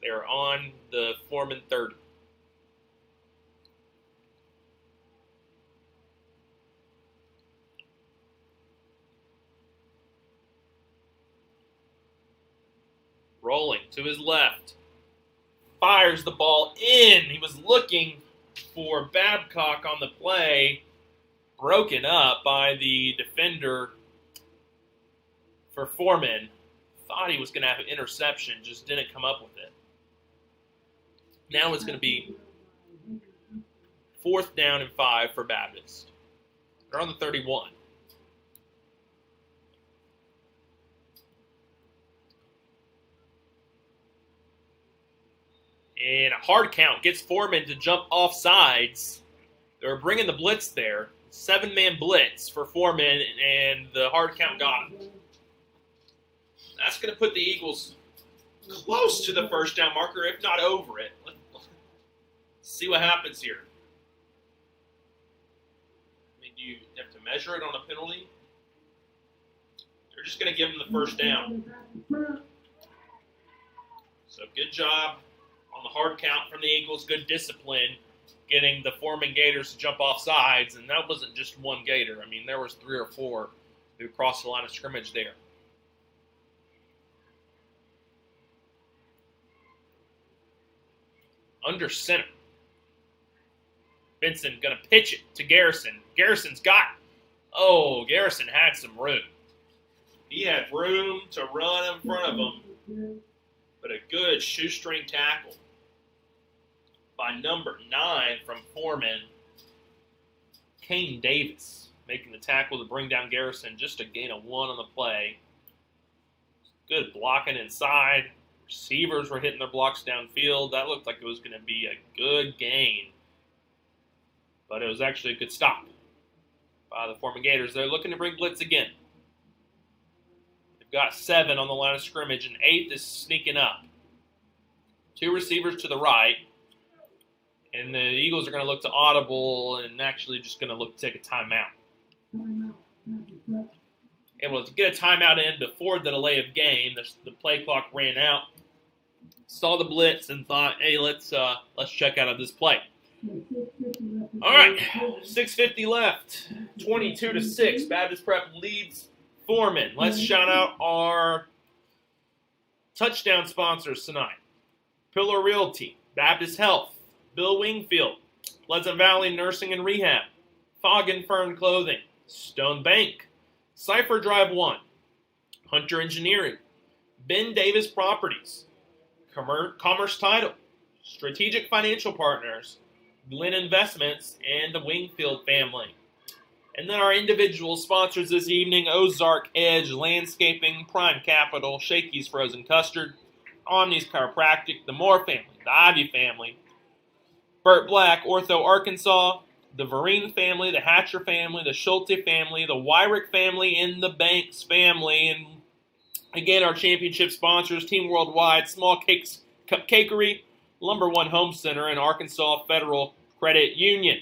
They're on the Foreman 30. Rolling to his left. Fires the ball in. He was looking for Babcock on the play. Broken up by the defender for Foreman. Thought he was going to have an interception. Just didn't come up with it. Now it's going to be 4th down and 5 for Baptist. They're on the 31. And a hard count gets Foreman to jump off sides. They're bringing the blitz there. 7-man blitz for Foreman, and the hard count got him. That's going to put the Eagles close to the first down marker, if not over it. Let's see what happens here. I mean, do you have to measure it on a penalty? They're just going to give him the first down. So good job on the hard count from the Eagles. Good discipline getting the Foreman Gators to jump off sides. And that wasn't just one Gator. I mean, there was 3 or 4 who crossed the line of scrimmage there. Under center. Benson going to pitch it to Garrison. Garrison's got it. Oh, Garrison had some room. He had room to run in front of him. But a good shoestring tackle by number 9 from Foreman, Kane Davis, making the tackle to bring down Garrison, just a gain of 1 on the play. Good blocking inside. Receivers were hitting their blocks downfield. That looked like it was going to be a good gain. But it was actually a good stop by the Foreman Gators. They're looking to bring blitz again. They've got 7 on the line of scrimmage, and 8th is sneaking up. 2 receivers to the right. And the Eagles are going to look to audible and actually just going to look to take a timeout. Able to get a timeout in before the delay of game. The play clock ran out. Saw the blitz and thought, hey, let's check out of this play. All right, 6:50 left. 22-6. Baptist Prep leads Foreman. Let's shout out our touchdown sponsors tonight: Pillar Realty, Baptist Health, Bill Wingfield, Pleasant Valley Nursing and Rehab, Fog and Fern Clothing, Stone Bank, Cypher Drive 1, Hunter Engineering, Ben Davis Properties, Commerce Title, Strategic Financial Partners, Glenn Investments, and the Wingfield family. And then our individual sponsors this evening: Ozark Edge Landscaping, Prime Capital, Shakey's Frozen Custard, Omni's Chiropractic, the Moore family, the Ivy family, Burt Black, Ortho Arkansas, the Vereen family, the Hatcher family, the Schulte family, the Wyrick family, and the Banks family. And again, our championship sponsors: Team Worldwide, Small Cakes Cupcakery, Lumber One Home Center, and Arkansas Federal Credit Union.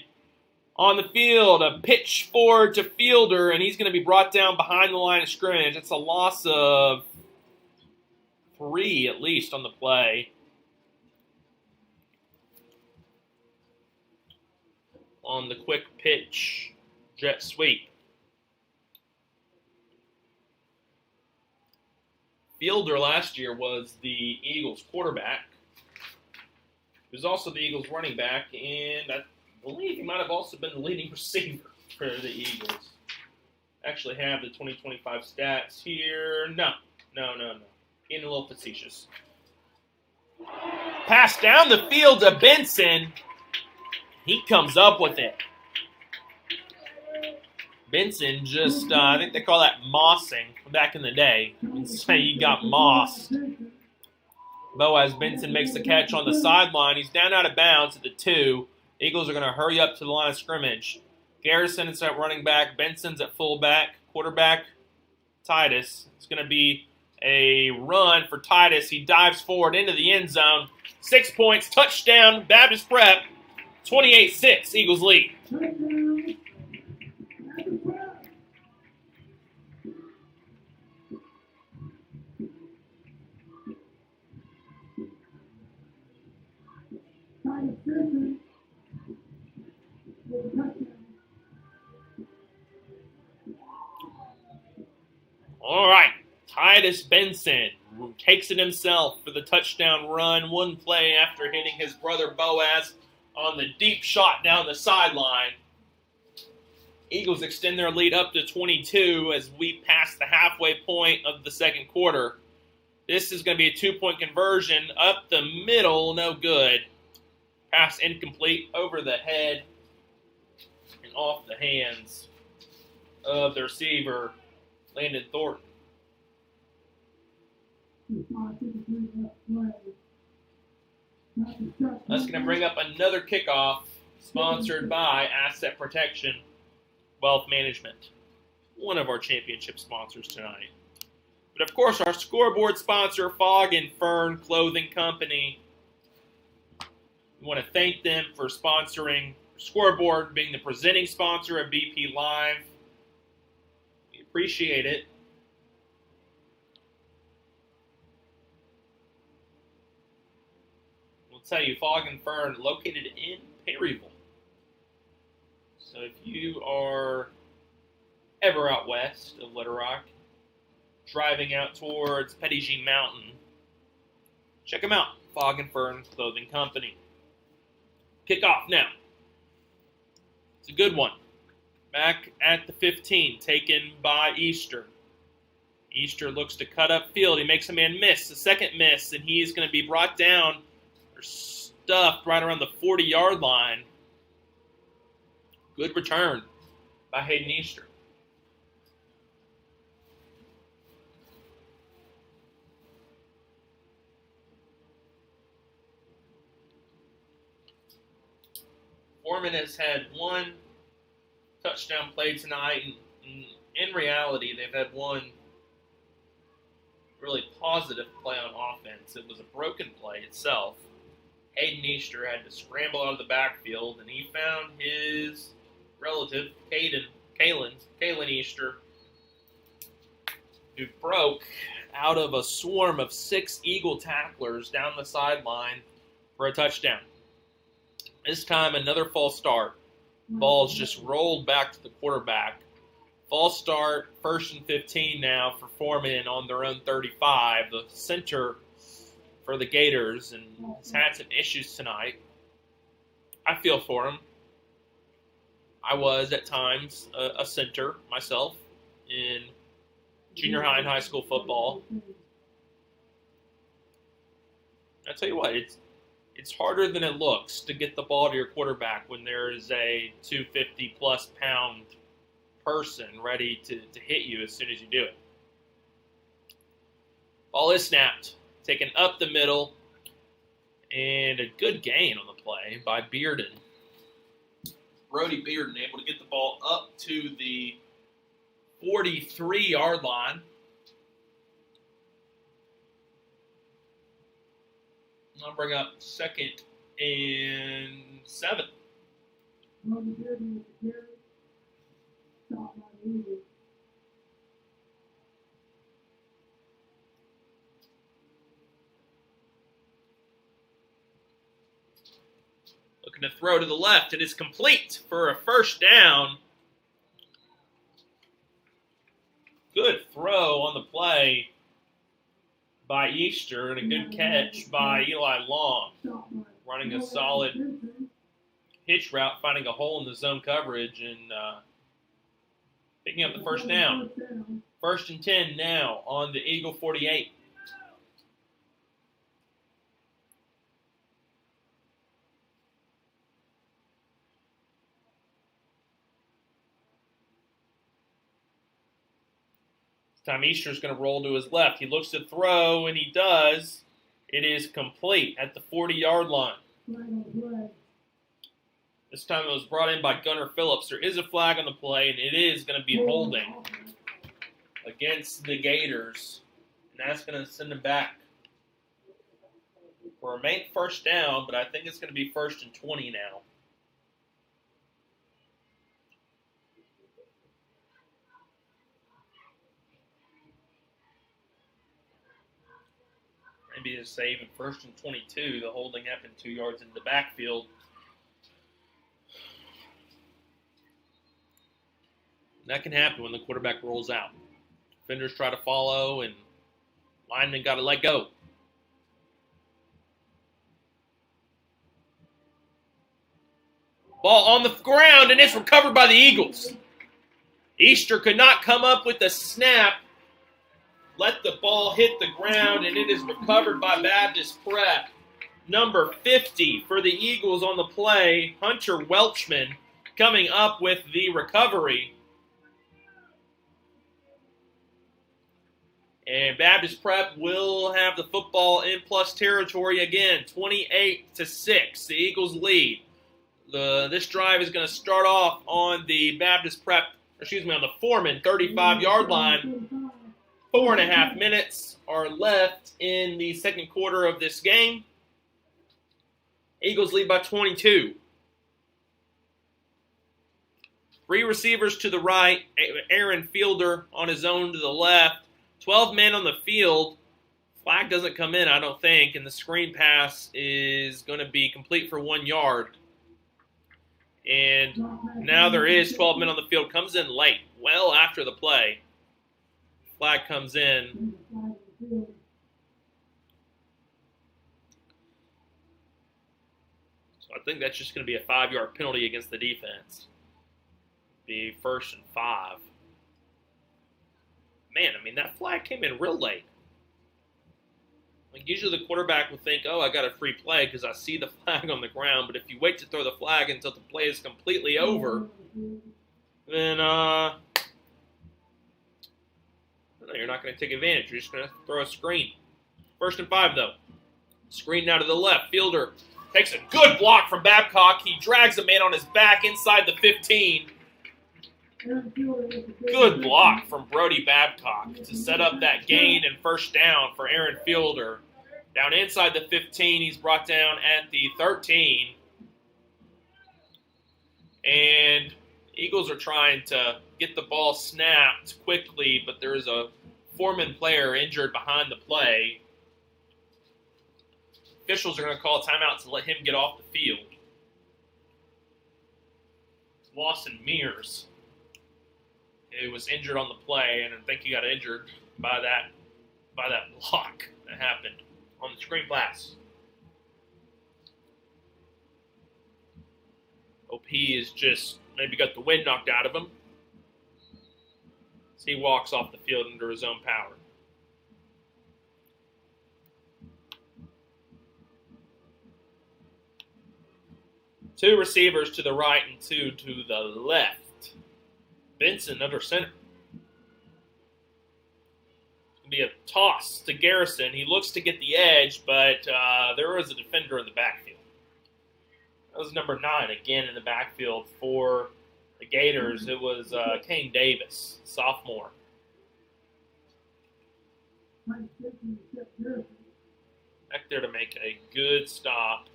On the field, a pitch forward to Fielder, and he's going to be brought down behind the line of scrimmage. It's a loss of 3 at least on the play. On the quick pitch, jet sweep. Fielder last year was the Eagles quarterback. He was also the Eagles running back, and I believe he might have also been the leading receiver for the Eagles. Actually have the 2025 stats here. No. Being a little facetious. Pass down the field to Benson. He comes up with it. Benson just, I think they call that mossing back in the day. Say he got mossed. Boaz Benson makes the catch on the sideline. He's down out of bounds at the 2. Eagles are going to hurry up to the line of scrimmage. Garrison is at running back. Benson's at fullback. Quarterback, Titus. It's going to be a run for Titus. He dives forward into the end zone. 6 points. Touchdown, Baptist Prep. 28-6. Eagles lead. All right, Titus Benson takes it himself for the touchdown run. One play after hitting his brother Boaz on the deep shot down the sideline. Eagles extend their lead up to 22 as we pass the halfway point of the second quarter. This is going to be a 2-point conversion. Up the middle, no good. Pass incomplete, over the head and off the hands of the receiver, Landon Thornton. That's going to bring up another kickoff sponsored by Asset Protection Wealth Management, one of our championship sponsors tonight. But of course, our scoreboard sponsor, Fog and Fern Clothing Company. We want to thank them for sponsoring Scoreboard, being the presenting sponsor of BP Live. We appreciate it. We'll tell you, Fog and Fern, located in Perryville. So if you are ever out west of Little Rock, driving out towards Petit Jean Mountain, check them out, Fog and Fern Clothing Company. Kick off now. It's a good one. Back at the 15, taken by Easter. Easter looks to cut up field. He makes a man miss, the second miss, and he's going to be brought down or stuffed right around the 40-yard line. Good return by Hayden Easter. Foreman has had one touchdown play tonight, and in reality, they've had one really positive play on offense. It was a broken play itself. Hayden Easter had to scramble out of the backfield, and he found his relative, Kalen Easter, who broke out of a swarm of 6 Eagle tacklers down the sideline for a touchdown. This time, another false start. Ball's just rolled back to the quarterback. False start, 1st and 15 now for Foreman on their own 35. The center for the Gators, and has had some issues tonight. I feel for him. I was, at times, a center myself in junior high and high school football. I tell you what, it's harder than it looks to get the ball to your quarterback when there is a 250-plus pound person ready to hit you as soon as you do it. Ball is snapped, taken up the middle, and a good gain on the play by Bearden. Brody Bearden able to get the ball up to the 43-yard line. I'll bring up 2nd and 7. Looking to throw to the left. It is complete for a first down. Good throw on the play by Easter, and a good catch by Eli Long. Running a solid hitch route, finding a hole in the zone coverage, and picking up the first down. 1st and 10 now on the Eagle 48. This time Easter's going to roll to his left. He looks to throw, and he does. It is complete at the 40-yard line. This time it was brought in by Gunnar Phillips. There is a flag on the play, and it is going to be holding against the Gators. And that's going to send them back for a main first down, but I think it's going to be 1st and 20 now. Maybe a save in 1st and 22. The holding happened 2 yards in the backfield. That can happen when the quarterback rolls out. Defenders try to follow, and linemen got to let go. Ball on the ground, and it's recovered by the Eagles. Easter could not come up with the snap. Let the ball hit the ground, and it is recovered by Baptist Prep. Number 50 for the Eagles on the play, Hunter Welchman, coming up with the recovery. And Baptist Prep will have the football in plus territory again, 28-6. The Eagles lead. This drive is going to start off on the on the Foreman 35-yard line. 4.5 minutes are left in the second quarter of this game. Eagles lead by 22. 3 receivers to the right, Aaron Fielder on his own to the left. 12 men on the field. Flag doesn't come in, I don't think, and the screen pass is going to be complete for 1 yard. And now there is 12 men on the field. Comes in late, well after the play. Flag comes in. So I think that's just going to be a 5-yard penalty against the defense. Be 1st and 5. Man, I mean, that flag came in real late. Like, usually the quarterback would think, oh, I got a free play because I see the flag on the ground. But if you wait to throw the flag until the play is completely over, then no, you're not going to take advantage. You're just going to throw a screen. 1st and 5, though. Screen now to the left. Fielder takes a good block from Babcock. He drags a man on his back inside the 15. Good block from Brody Babcock to set up that gain and 1st down for Aaron Fielder. Down inside the 15, he's brought down at the 13. And Eagles are trying to get the ball snapped quickly, but there's a Foreman player injured behind the play. Officials are going to call a timeout to let him get off the field. Lawson Mears, who was injured on the play, and I think he got injured by that block that happened on the screen pass. OP is just maybe got the wind knocked out of him as he walks off the field under his own power. Two receivers to the right and 2 to the left. Benson under center. It's going to be a toss to Garrison. He looks to get the edge, but there is a defender in the backfield. That was number 9 again in the backfield for the Gators. It was Kane Davis, sophomore. Back there to make a good stop.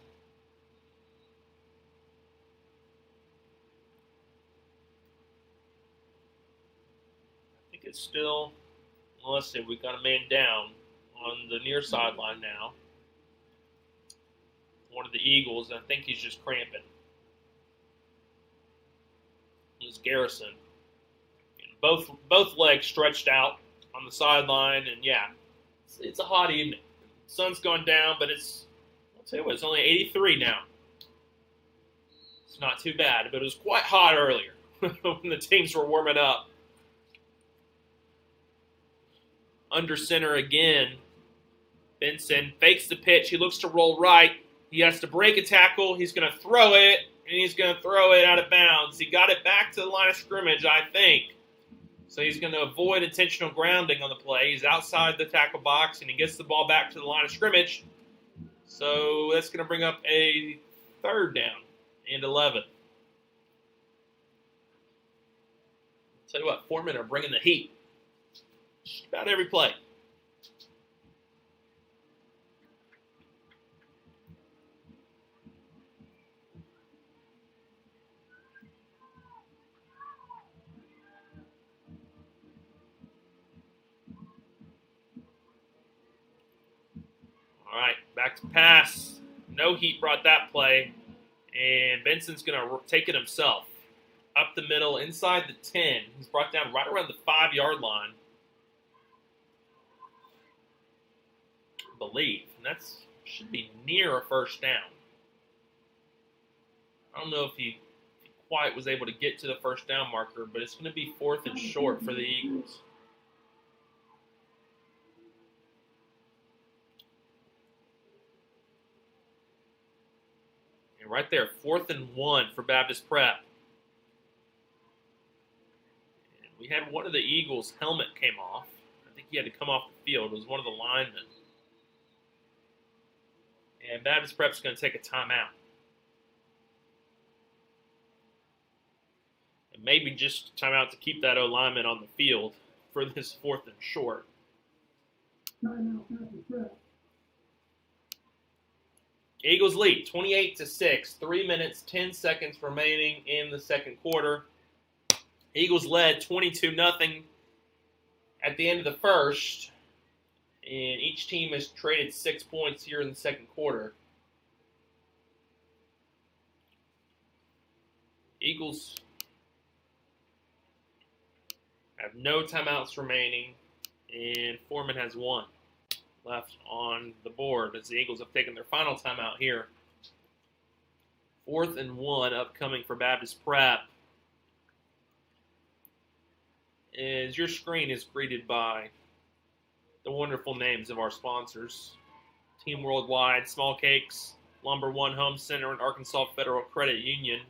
It's still, well, let's see, we've got a man down on the near sideline now. One of the Eagles, I think he's just cramping. It's Garrison. Both legs stretched out on the sideline, and yeah, it's a hot evening. The sun's gone down, but I'll tell you what, it's only 83 now. It's not too bad, but it was quite hot earlier when the teams were warming up. Under center again. Benson fakes the pitch. He looks to roll right. He has to break a tackle. He's going to throw it, and he's going to throw it out of bounds. He got it back to the line of scrimmage, I think. So he's going to avoid intentional grounding on the play. He's outside the tackle box, and he gets the ball back to the line of scrimmage. So that's going to bring up a 3rd down and 11. I'll tell you what, Foreman are bringing the heat. Just about every play. All right, back to pass. No heat brought that play. And Benson's going to take it himself. Up the middle, inside the 10. He's brought down right around the 5-yard line. Believe, and that should be near a 1st down. I don't know if he quite was able to get to the 1st down marker, but it's going to be 4th and short for the Eagles. And right there, 4th and 1 for Baptist Prep. And we had one of the Eagles' helmet came off. I think he had to come off the field. It was one of the linemen. And Baptist Prep's going to take a timeout. And maybe just a timeout to keep that O lineman on the field for this 4th and short. Eagles lead 28-6. 3 minutes, 10 seconds remaining in the second quarter. Eagles led 22-0 at the end of the first. And each team has traded 6 points here in the second quarter. Eagles have no timeouts remaining, and Foreman has 1 left on the board as the Eagles have taken their final timeout here. 4th and 1 upcoming for Baptist Prep. As your screen is greeted by the wonderful names of our sponsors: Team Worldwide, Small Cakes, Lumber One Home Center, and Arkansas Federal Credit Union,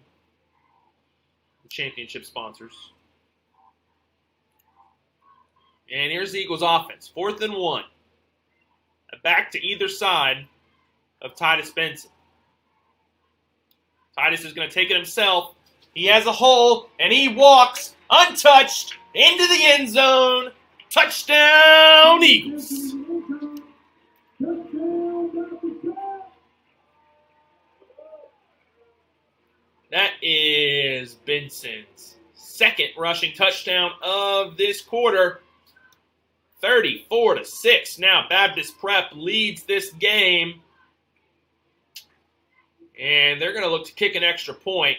the championship sponsors. And here's the Eagles offense. 4th and 1. Back to either side of Titus Benson. Titus is going to take it himself. He has a hole, and he walks untouched into the end zone. Touchdown, Eagles. That is Benson's second rushing touchdown of this quarter. 34-6. Now Baptist Prep leads this game. And they're going to look to kick an extra point.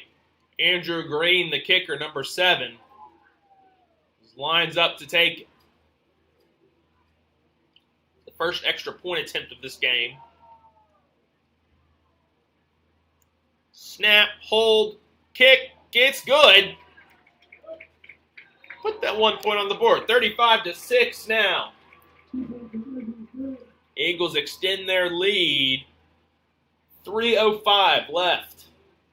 Andrew Green, the kicker, number 7, lines up to take the first extra point attempt of this game. Snap, hold, kick, it's good. Put that 1 point on the board. 35-6 now. Eagles extend their lead. 3:05 left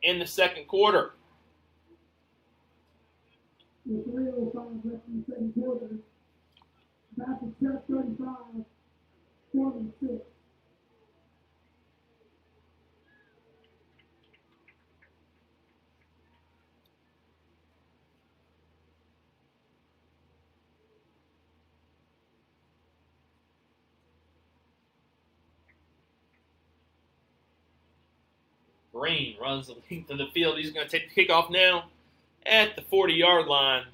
in the second quarter. 3:05 left in the second quarter. Baptist Prep 35, Foreman 6. Green runs the length of the field. He's going to take the kickoff now at the 40-yard line.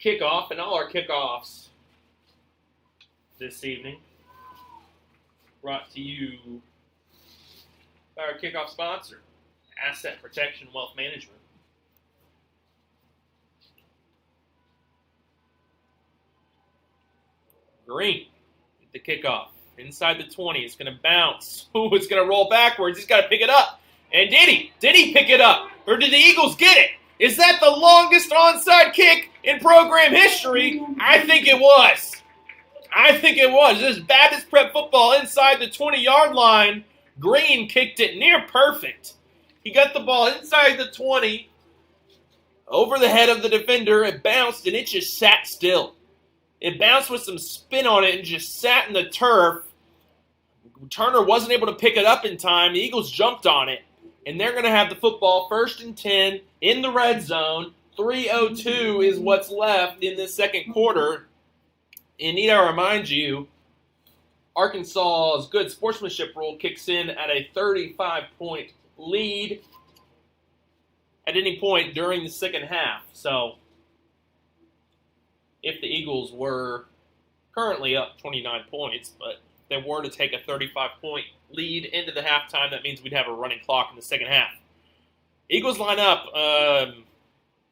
Kickoff, and all our kickoffs this evening brought to you by our kickoff sponsor, Asset Protection Wealth Management. Green, the kickoff, inside the 20. It's going to bounce. Ooh, it's going to roll backwards. He's got to pick it up. And did he? Did he pick it up? Or did the Eagles get it? Is that the longest onside kick in program history? I think it was. This is Baptist Prep football inside the 20-yard line. Green kicked it near perfect. He got the ball inside the 20, over the head of the defender. It bounced, and it just sat still. It bounced with some spin on it and just sat in the turf. Turner wasn't able to pick it up in time. The Eagles jumped on it. And they're going to have the football 1st and 10 in the red zone. 3:02 is what's left in this second quarter. And need I remind you, Arkansas's good sportsmanship rule kicks in at a 35-point lead at any point during the second half. So if the Eagles were currently up 29 points, but they were to take a 35-point lead into the halftime, that means we'd have a running clock in the second half. Eagles line up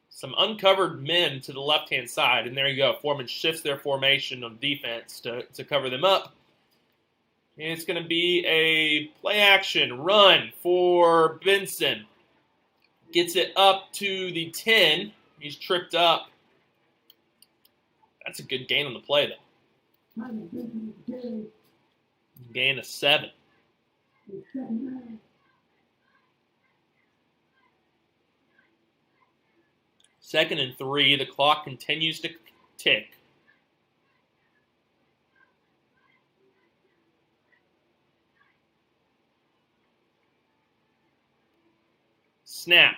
some uncovered men to the left-hand side, and there you go. Foreman shifts their formation on defense to cover them up. And it's going to be a play-action run for Benson. Gets it up to the 10. He's tripped up. That's a good gain on the play, though. Time of Benjamin carry. Gain of 7. It's 7 Second and 3. The clock continues to tick. Snap.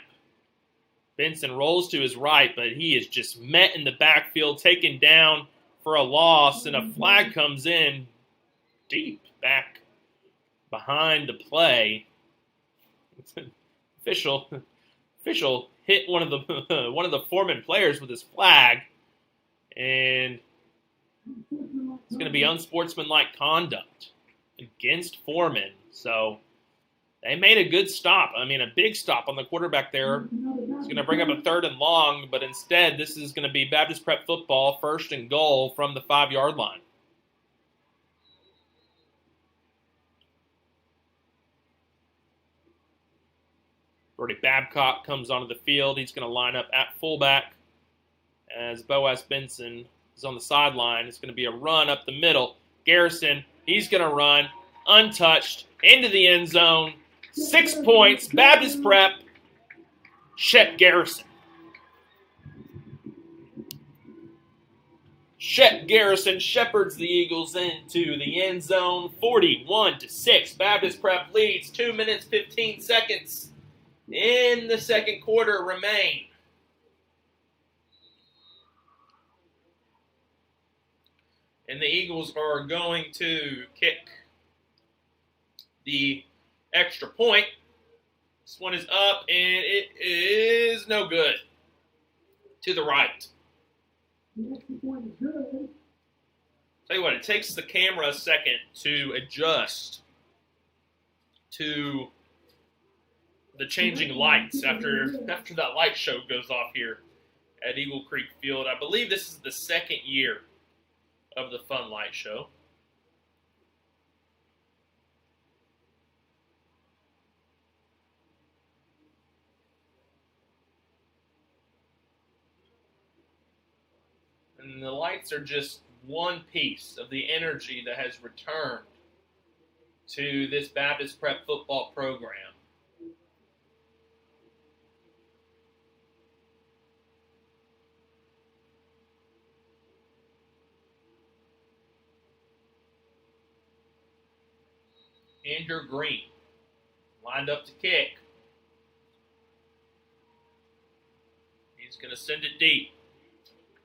Benson rolls to his right, but he is just met in the backfield, taken down for a loss, and a flag comes in deep back behind the play. Official hit one of the Foreman players with his flag, and it's going to be unsportsmanlike conduct against Foreman. So they made a good stop. I mean, a big stop on the quarterback there. It's going to bring up a 3rd and long, but instead this is going to be Baptist Prep football, 1st and goal from the 5-yard line. Brody Babcock comes onto the field. He's going to line up at fullback as Boaz Benson is on the sideline. It's going to be a run up the middle. Garrison, he's going to run untouched into the end zone. 6 points, Baptist Prep, Shep Garrison. Shep Garrison shepherds the Eagles into the end zone. 41-6. Baptist Prep leads. 2 minutes, 15 seconds in the second quarter remain. And the Eagles are going to kick the extra point. This one is up, and it is no good. To the right. Tell you what, it takes the camera a second to adjust to the changing lights after that light show goes off here at Eagle Creek Field. I believe this is the second year of the Fun Light Show. And the lights are just one piece of the energy that has returned to this Baptist Prep football program. Andrew Green lined up to kick. He's going to send it deep.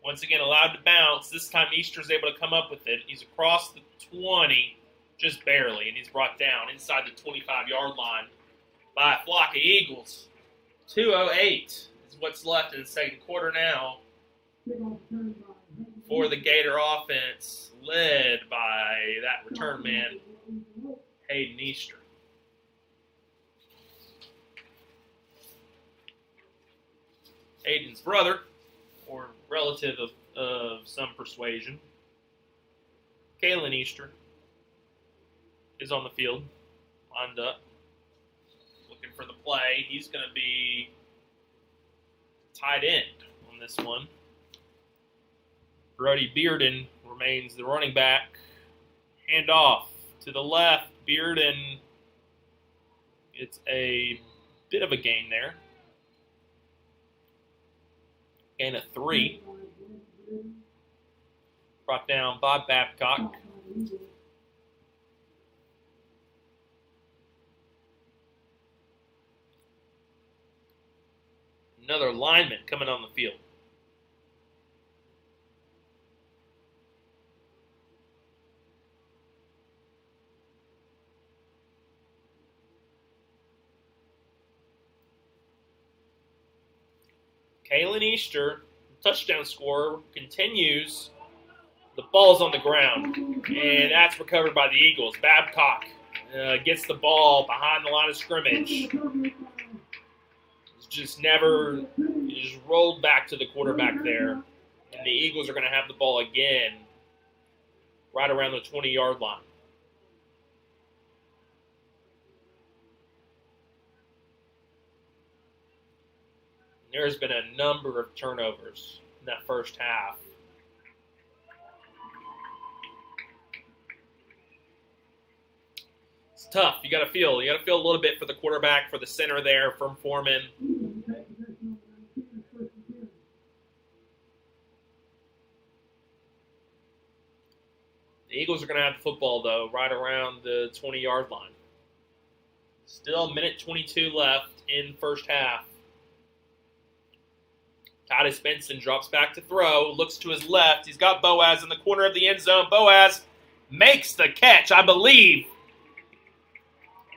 Once again, allowed to bounce. This time Easter's able to come up with it. He's across the 20, just barely, and he's brought down inside the 25-yard line by a flock of Eagles. 2:08 is what's left in the second quarter now for the Gator offense, led by that return man, Hayden Easter. Hayden's brother, or relative of some persuasion, Kalen Easter, is on the field, lined up, looking for the play. He's going to be tight end on this one. Brody Bearden remains the running back. Hand off to the left. Bearden, it's a bit of a gain there. Gain of 3. Brought down by Babcock. Another lineman coming on the field. Kalen Easter, touchdown scorer, continues. The ball's on the ground, and that's recovered by the Eagles. Babcock gets the ball behind the line of scrimmage. It's just rolled back to the quarterback there. And the Eagles are going to have the ball again right around the 20-yard line. There's been a number of turnovers in that first half. tough. You got to feel a little bit for the quarterback, for the center there from Foreman. The Eagles are going to have the football, though, right around the 20-yard line. Still a minute 22 left in first half. Titus Benson drops back to throw, looks to his left. He's got Boaz in the corner of the end zone. Boaz makes the catch, I believe.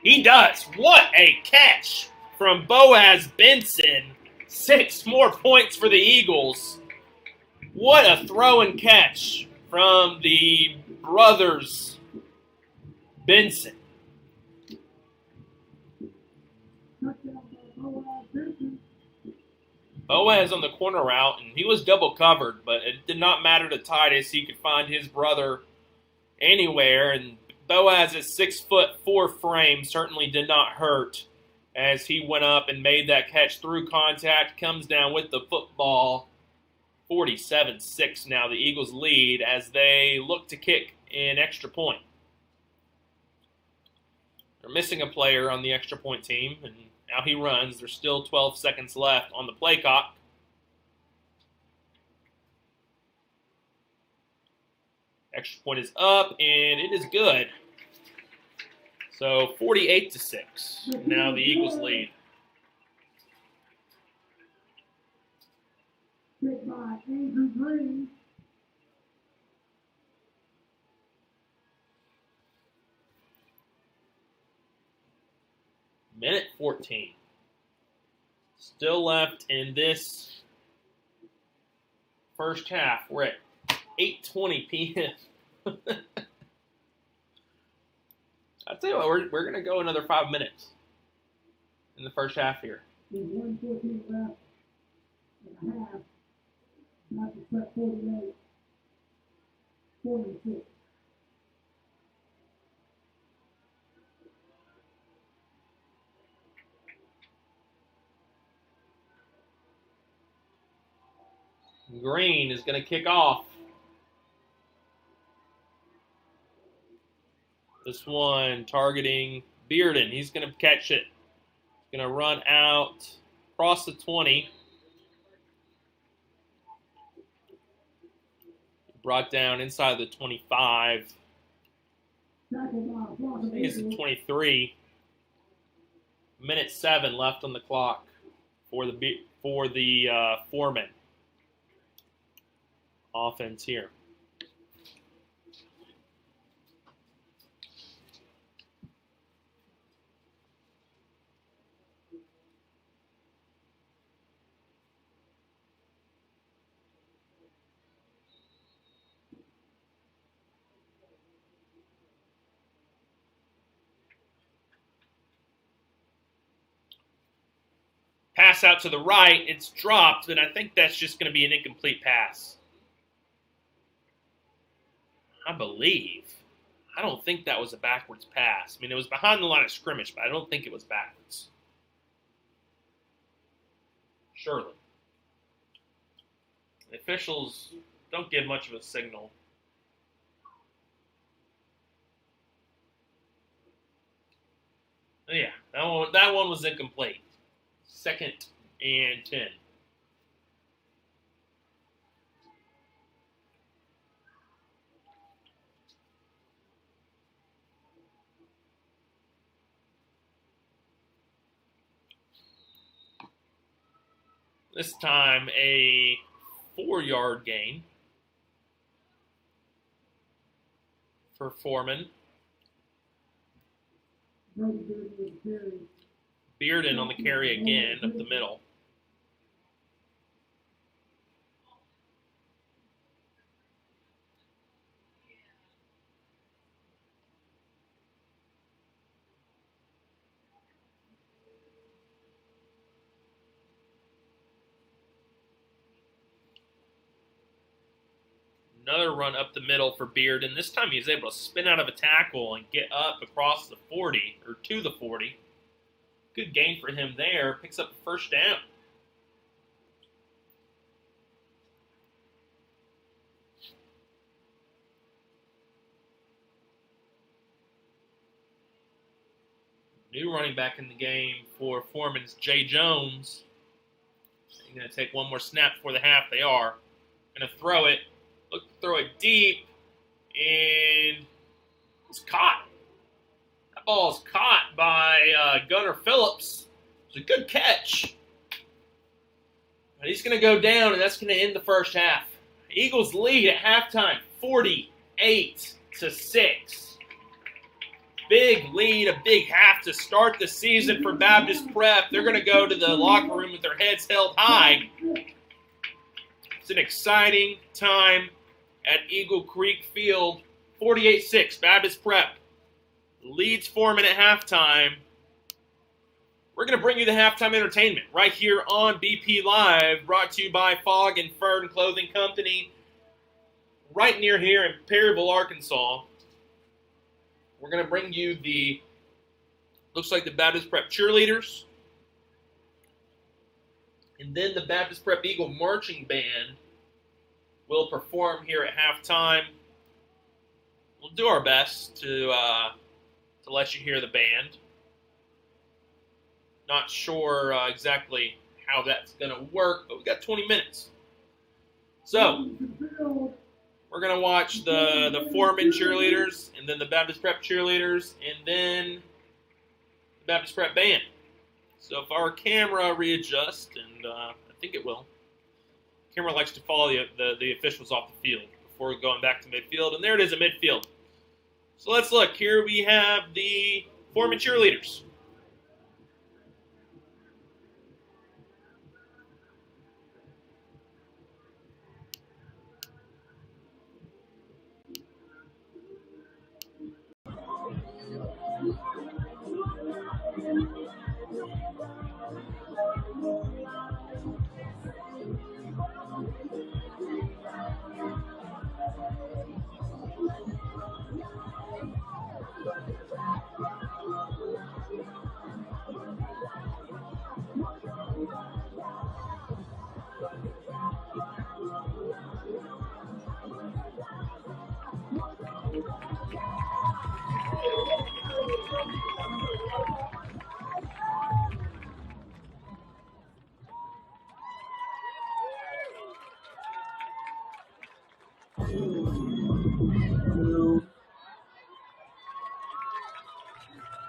He does. What a catch from Boaz Benson. 6 more points for the Eagles. What a throw and catch from the brothers Benson. Boaz on the corner route, and he was double covered, but it did not matter to Titus. He could find his brother anywhere, and Boaz's 6'4" frame certainly did not hurt as he went up and made that catch through contact, comes down with the football. 47-6 now. The Eagles lead as they look to kick an extra point. They're missing a player on the extra point team, and now he runs. There's still 12 seconds left on the play clock. Extra point is up, and it is good. So 48-6. Now the Eagles lead. Kick by Andrew Green. Minute 14. Still left in this first half. We're at 8:20 p.m. I'll tell you what, we're going to go another 5 minutes in the first half here. There's 1:14 left and a half. Not to set 48. 46. Green is going to kick off. This one targeting Bearden. He's going to catch it. He's going to run out across the 20. Brought down inside the 25. He's at 23. Minute 7 left on the clock for the Foreman offense here. Pass out to the right. It's dropped, and I think that's just going to be an incomplete pass. I believe. I don't think that was a backwards pass. I mean, it was behind the line of scrimmage, but I don't think it was backwards. Surely. The officials don't give much of a signal. Yeah, that one was incomplete. 2nd and 10. This time a 4-yard gain for Foreman. Bearden on the carry again up the middle. Another run up the middle for Bearden. This time he was able to spin out of a tackle and get up across the 40, or to the 40. Good gain for him there. Picks up the first down. New running back in the game for Foreman's Jay Jones. They're going to take one more snap before the half. They are going to throw it. Look to throw it deep. And it's caught. That ball is caught by Gunnar Phillips. It's a good catch. But he's going to go down, and that's going to end the first half. Eagles lead at halftime, 48-6. Big lead, a big half to start the season for Baptist Prep. They're going to go to the locker room with their heads held high. It's an exciting time at Eagle Creek Field. 48-6, Baptist Prep leads Foreman at halftime. We're going to bring you the halftime entertainment right here on BP Live, brought to you by Fog and Fern Clothing Company, right near here in Perryville, Arkansas. We're going to bring you looks like the Baptist Prep cheerleaders, and then the Baptist Prep Eagle Marching Band will perform here at halftime. We'll do our best to let you hear the band. Not sure exactly how that's going to work, but we got 20 minutes. So, we're going to watch the Foreman cheerleaders, and then the Baptist Prep cheerleaders, and then the Baptist Prep band. So if our camera readjusts, and I think it will, camera likes to follow the officials off the field before going back to midfield, and there it is at midfield. So let's look. Here we have the Foreman cheerleaders.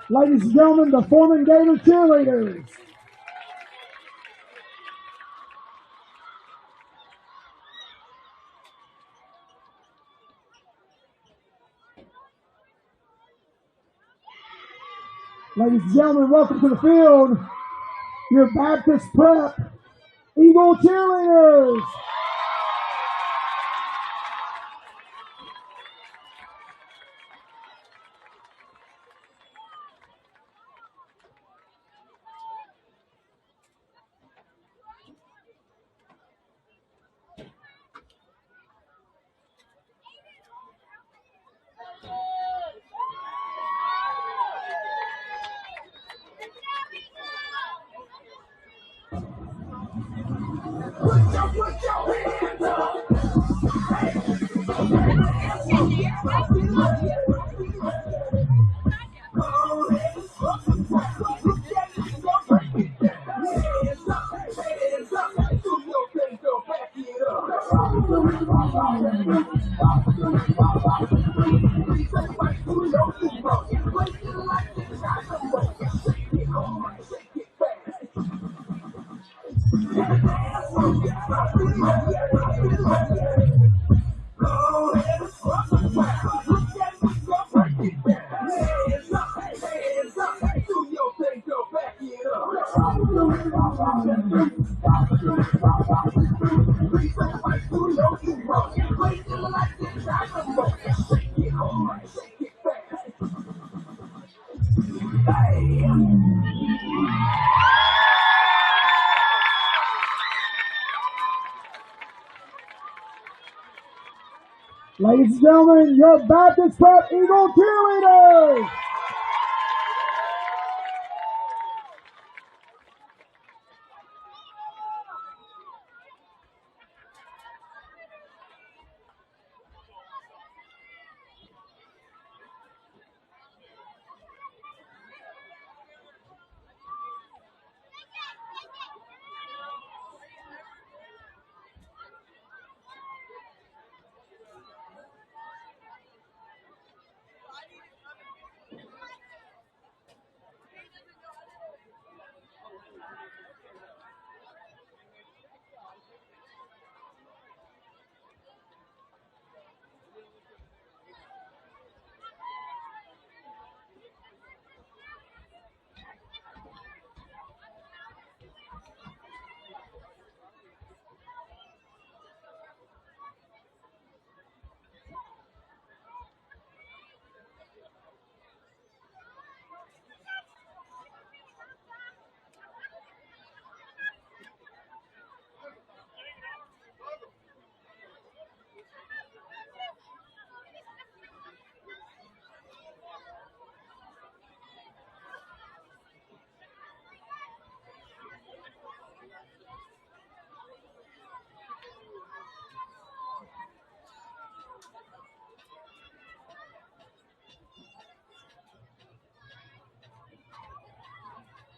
Ladies and gentlemen, the Foreman Gator cheerleaders. Ladies and gentlemen, welcome to the field, your Baptist Prep Eagle cheerleaders. Ladies and gentlemen, your Baptist Prep Eagle cheerleaders.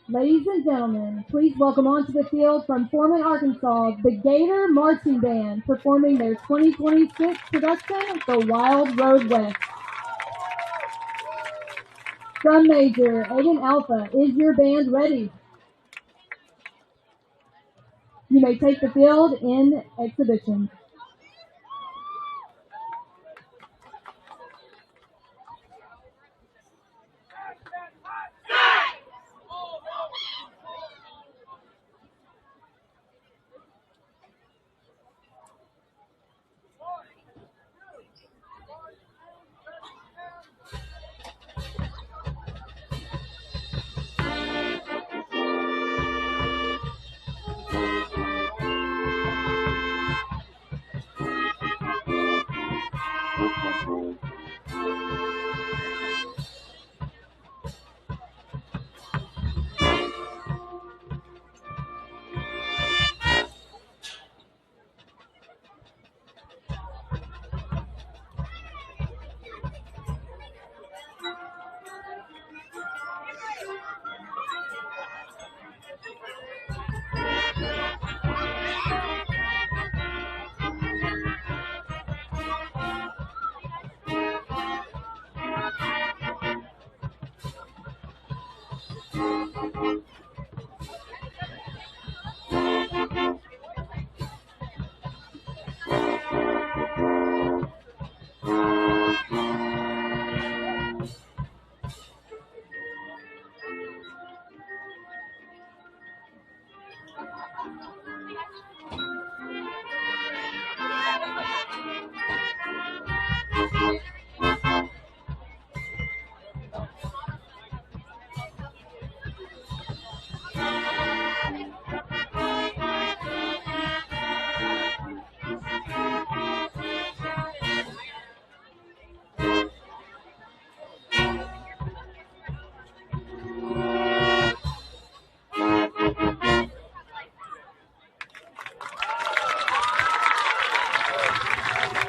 Ladies and gentlemen, please welcome onto the field from Foreman, Arkansas, the Gator Marching Band performing their 2026 production, The Wild Road West. Drum Major Aiden Alpha, is your band ready? You may take the field in exhibition.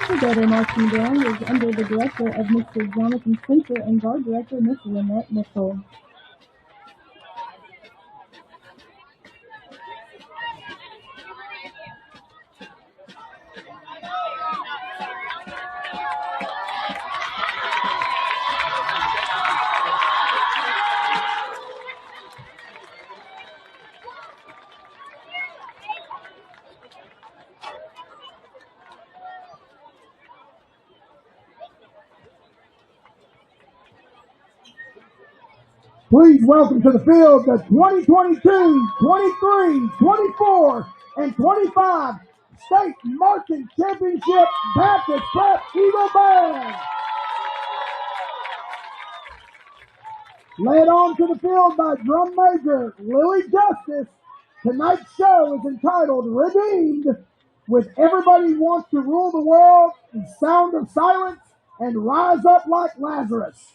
The Gator Marching Band is under the director of Mr. Jonathan Spencer and guard director Miss Lynette Mitchell. Please welcome to the field the 2022, 23, 24, and 25 State Marching Championship Baptist Prep Eagle Band. Led on to the field by drum major Lily Justice. Tonight's show is entitled Redeemed, with Everybody Wants to Rule the World, and Sound of Silence, and Rise Up Like Lazarus.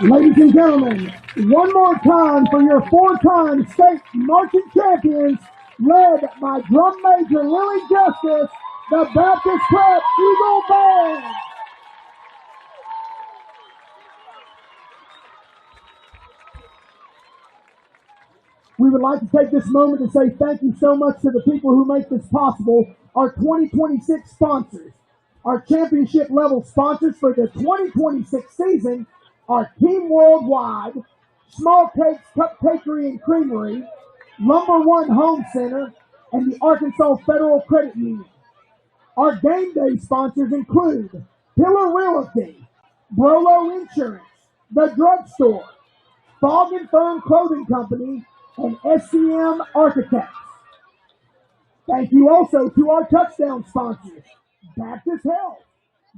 Ladies and gentlemen, one more time for your four-time state marching champions, led by drum major Lily Justice, the Baptist Prep Eagle Band. We would like to take this moment to say thank you so much to the people who make this possible, our 2026 sponsors. Our championship level sponsors for the 2026 season are Team Worldwide, Small Cakes Cupcakery and Creamery, Lumber One Home Center, and the Arkansas Federal Credit Union. Our game day sponsors include Pillar Realty, Brolo Insurance, The Drugstore, Fog and Firm Clothing Company, and SCM Architects. Thank you also to our touchdown sponsors, Baptist Health,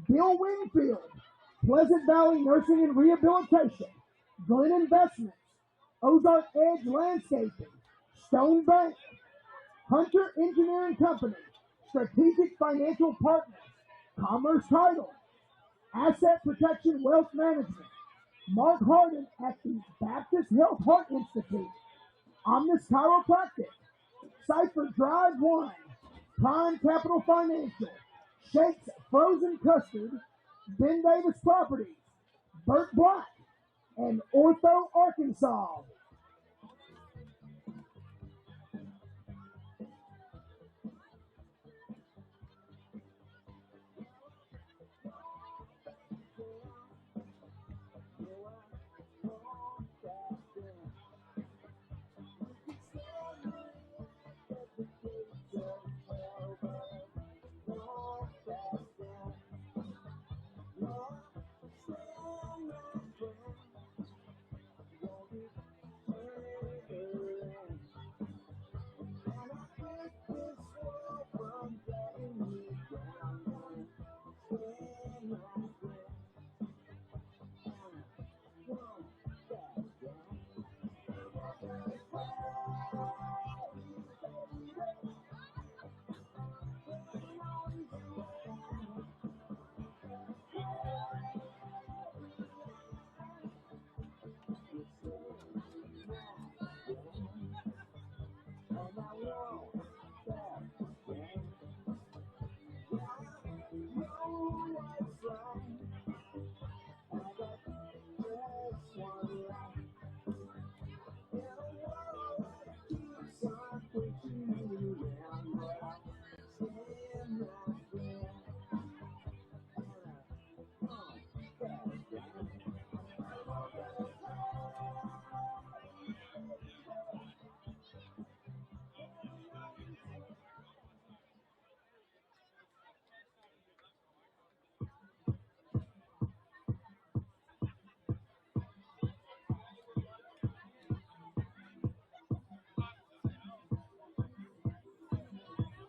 Bill Wingfield, Pleasant Valley Nursing and Rehabilitation, Glen Investments, Ozark Edge Landscaping, Stone Bank, Hunter Engineering Company, Strategic Financial Partners, Commerce Title, Asset Protection Wealth Management, Mark Harden at the Baptist Health Heart Institute, Omnis Chiropractic, Cypher Drive Wine, Prime Capital Financial, Shakes Frozen Custard, Ben Davis Properties, Burt Black, and Ortho Arkansas.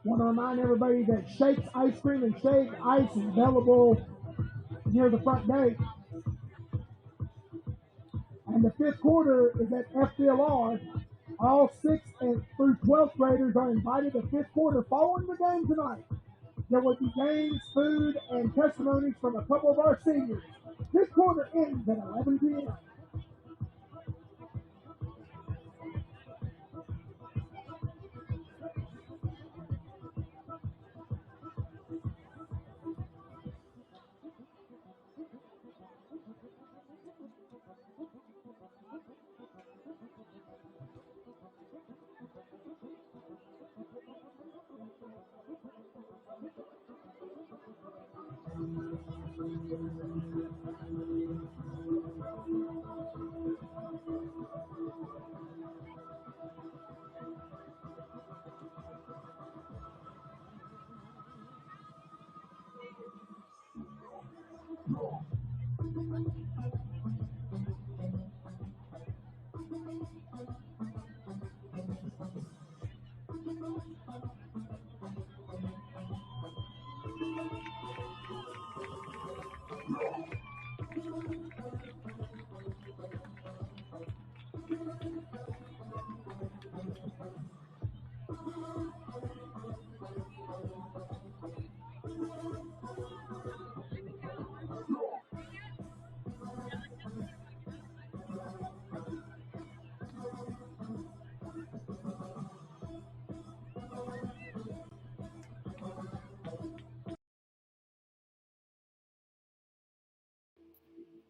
Want to remind everybody that Shakes Ice Cream and Shake Ice is available near the front gate. and the fifth quarter is at FDLR. All 6th and through 12th graders are invited to fifth quarter following the game tonight. There will be games, food, and testimonies from a couple of our seniors. This quarter ends at 11 p.m.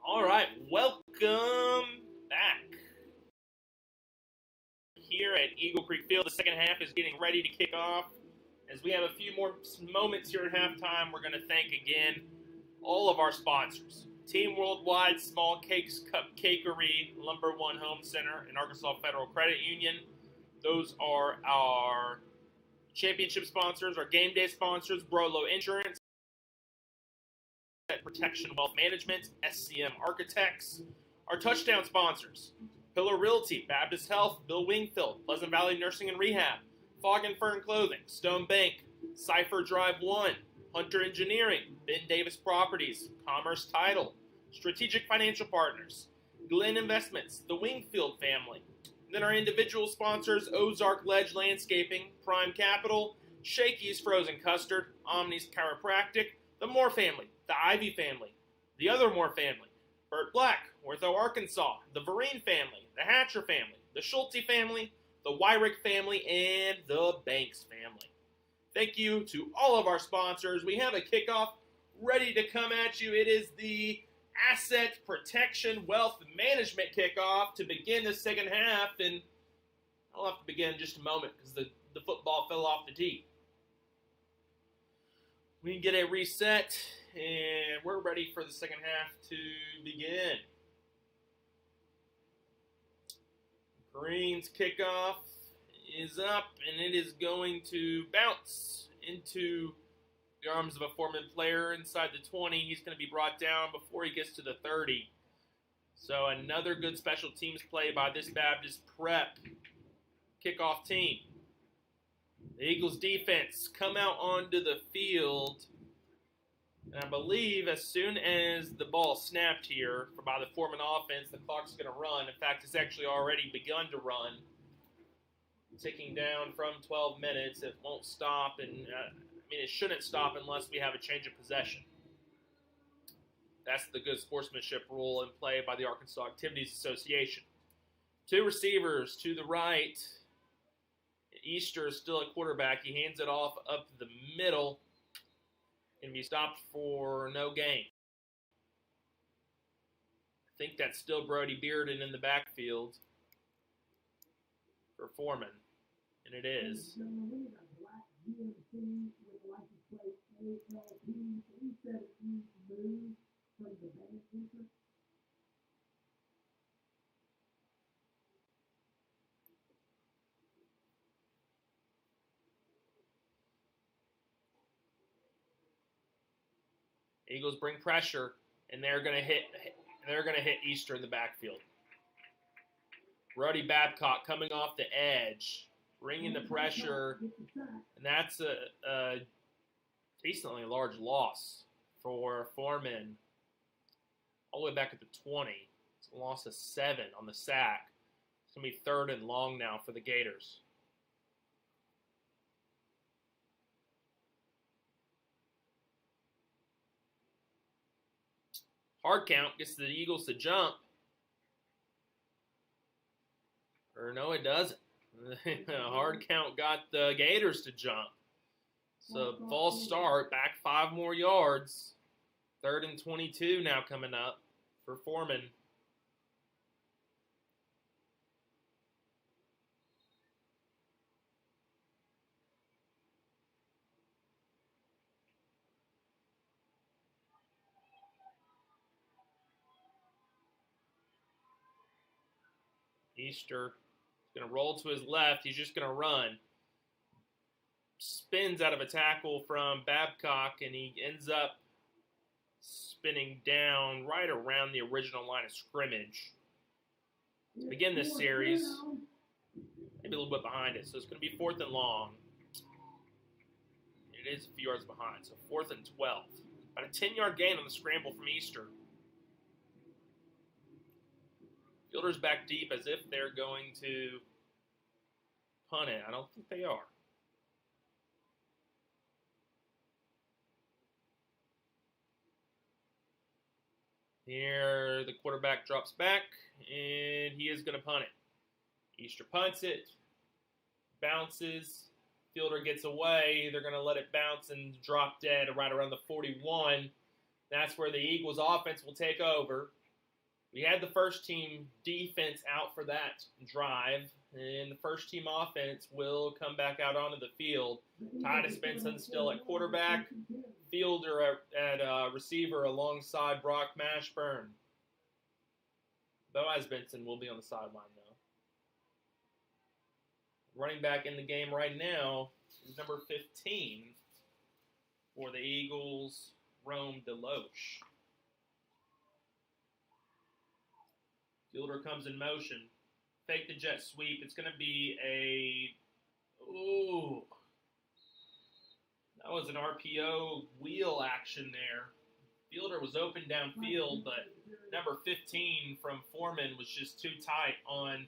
All right, welcome back. Here at Eagle Creek Field, the second half is getting ready to kick off. As we have a few more moments here at halftime, we're going to thank again all of our sponsors. Team Worldwide, Small Cakes Cupcakery, Lumber One Home Center, and Arkansas Federal Credit Union. Those are our championship sponsors, our game day sponsors, Brolo Insurance, Protection Wealth Management, SCM Architects, our touchdown sponsors, Pillar Realty, Baptist Health, Bill Wingfield, Pleasant Valley Nursing and Rehab, Fog and Fern Clothing, Stone Bank, Cypher Drive 1, Hunter Engineering, Ben Davis Properties, Commerce Title, Strategic Financial Partners, Glenn Investments, the Wingfield family. And then our individual sponsors, Ozark Ledge Landscaping, Prime Capital, Shakey's Frozen Custard, Omni's Chiropractic, the Moore family, the Ivy family, the other Moore family, Burt Black, Ortho Arkansas, the Vereen family, the Hatcher family, the Schulte family, the Wyrick family, and the Banks family. Thank you to all of our sponsors. We have a kickoff ready to come at you. It is the Asset Protection Wealth Management kickoff to begin the second half, and I'll have to begin in just a moment because the football fell off the tee. We can get a reset, and we're ready for the second half to begin. Green's kickoff is up, and it is going to bounce into the arms of a Foreman player inside the 20. He's going to be brought down before he gets to the 30. So another good special teams play by this Baptist Prep kickoff team. The Eagles defense come out onto the field, and I believe as soon as the ball snapped here by the Foreman offense, the clock's going to run. In fact, it's actually already begun to run, ticking down from 12 minutes. It won't stop, and it shouldn't stop unless we have a change of possession. That's the good sportsmanship rule in play by the Arkansas Activities Association. Two receivers to the right. Easter is still at quarterback. He hands it off up the middle and be stopped for no gain. I think that's still Brody Bearden in the backfield for Foreman, and it is. Eagles bring pressure, and they're going to hit Easter in the backfield. Brody Babcock coming off the edge, bringing the pressure, and that's a decently large loss for Foreman all the way back at the 20. It's a loss of 7 on the sack. It's going to be 3rd and long now for the Gators. Hard count gets the Eagles to jump. Or no, it doesn't. Hard count got the Gators to jump. So false start, back 5 more yards. 3rd and 22 now coming up for Foreman. Easter is going to roll to his left. He's just going to run. Spins out of a tackle from Babcock, and he ends up spinning down right around the original line of scrimmage. To begin this series, maybe a little bit behind it. So it's going to be 4th and long. It is a few yards behind, so 4th and 12. About a 10-yard gain on the scramble from Easter. Fielders back deep as if they're going to punt it. I don't think they are. Here, the quarterback drops back, and he is going to punt it. Easter punts it, bounces, fielder gets away. They're going to let it bounce and drop dead right around the 41. That's where the Eagles offense will take over. We had the first team defense out for that drive, and the first team offense will come back out onto the field. Titus Benson still at quarterback, fielder at receiver alongside Brock Mashburn. Boaz Benson will be on the sideline, though. Running back in the game right now is number 15 for the Eagles, Rome Deloche. Fielder comes in motion. Fake the jet sweep. It's going to be that was an RPO wheel action there. Fielder was open downfield, but number 15 from Foreman was just too tight on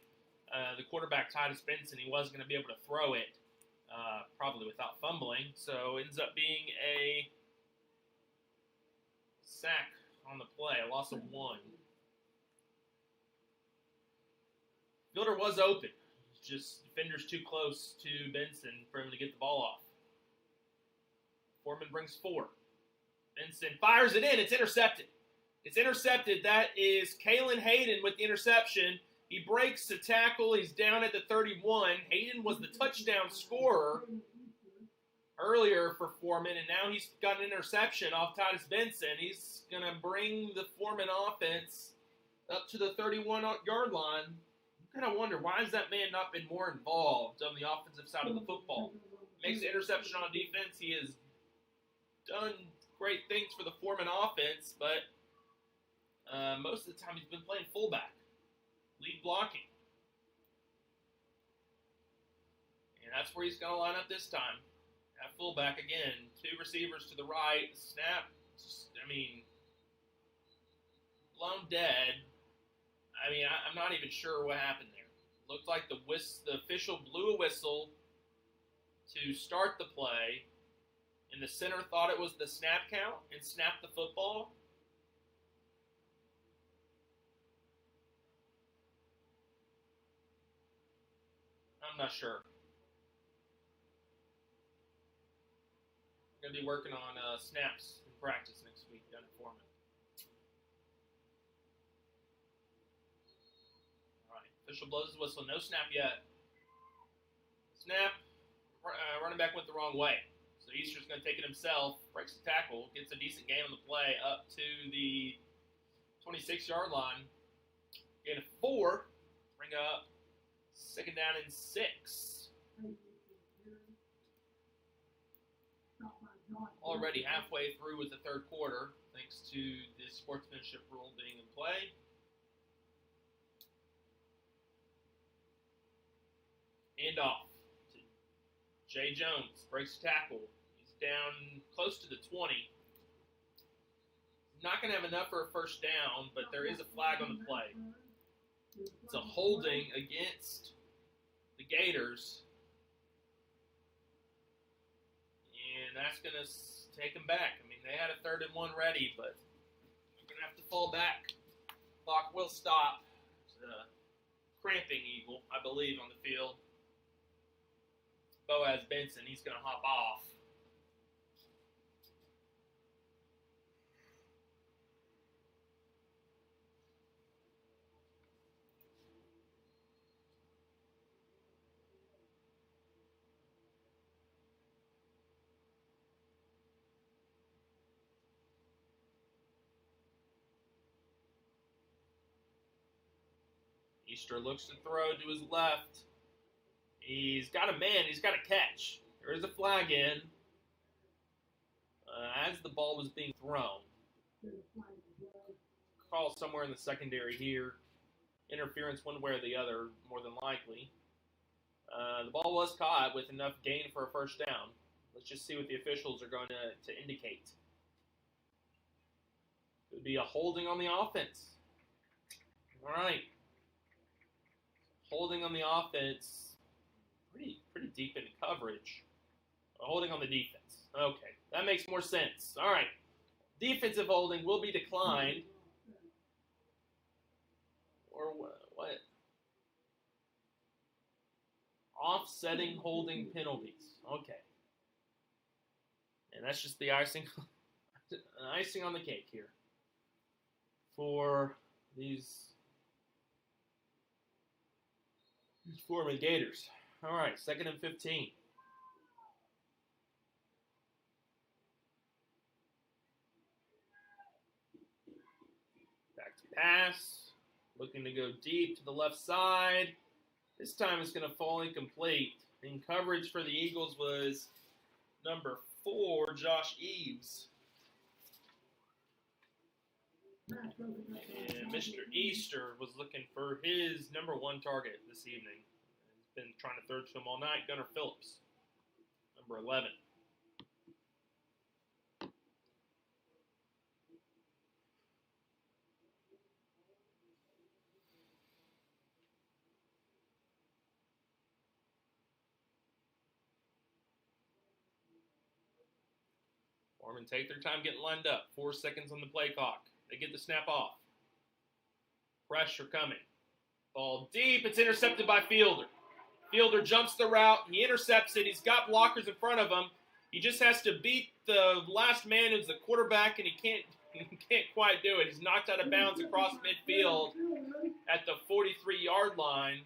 the quarterback, Titus Benson. He wasn't going to be able to throw it, probably without fumbling. So it ends up being a sack on the play, a loss of 1. Fielder was open. Just defenders too close to Benson for him to get the ball off. Foreman brings 4. Benson fires it in. It's intercepted. It's intercepted. That is Kalen Hayden with the interception. He breaks the tackle. He's down at the 31. Hayden was the touchdown scorer earlier for Foreman, and now he's got an interception off Titus Benson. He's going to bring the Foreman offense up to the 31-yard line. I kind of wonder, why has that man not been more involved on the offensive side of the football? Makes the interception on defense. He has done great things for the Foreman offense, but most of the time he's been playing fullback, lead blocking. And that's where he's going to line up this time. At fullback again. 2 receivers to the right. Snap. Blown dead. I'm not even sure what happened there. Looked like the official blew a whistle to start the play, and the center thought it was the snap count and snapped the football. I'm not sure. We're going to be working on snaps in practice next week down at Foreman. Official blows his whistle. No snap yet. Snap. Running back went the wrong way. So Easter's going to take it himself. Breaks the tackle. Gets a decent gain on the play up to the 26-yard line. Gain of 4. Bring up 2nd down and 6. Already halfway through with the 3rd quarter, thanks to the sportsmanship rule being in play. Hand off to Jay Jones. Breaks the tackle. He's down close to the 20. Not going to have enough for a first down, but there is a flag on the play. It's a holding against the Gators. And that's going to take them back. I mean, they had a 3rd and 1 ready, but they're going to have to fall back. Clock will stop. It's a cramping eagle, I believe, on the field. Boaz Benson, he's going to hop off. Easter looks to throw to his left. He's got a man. He's got a catch. There is a flag in as the ball was being thrown. Call somewhere in the secondary here. Interference one way or the other, more than likely. The ball was caught with enough gain for a first down. Let's just see what the officials are going to indicate. It would be a holding on the offense. All right. Holding on the offense, pretty deep into coverage. Holding on the defense. Okay, that makes more sense. All right, defensive holding will be declined. Or what? Offsetting holding penalties. Okay, and that's just the icing on the cake here for these Foreman Gators. All right, 2nd and 15. Back to pass. Looking to go deep to the left side. This time it's going to fall incomplete. In coverage for the Eagles was number 4, Josh Eves. And Mr. Easter was looking for his number 1 target this evening. He's been trying to throw to him all night. Gunnar Phillips, number 11. Foreman take their time getting lined up. 4 seconds on the play clock. They get the snap off. Pressure coming. Ball deep. It's intercepted by Fielder. Fielder jumps the route. He intercepts it. He's got blockers in front of him. He just has to beat the last man who's the quarterback, and he can't quite do it. He's knocked out of bounds across midfield at the 43-yard line.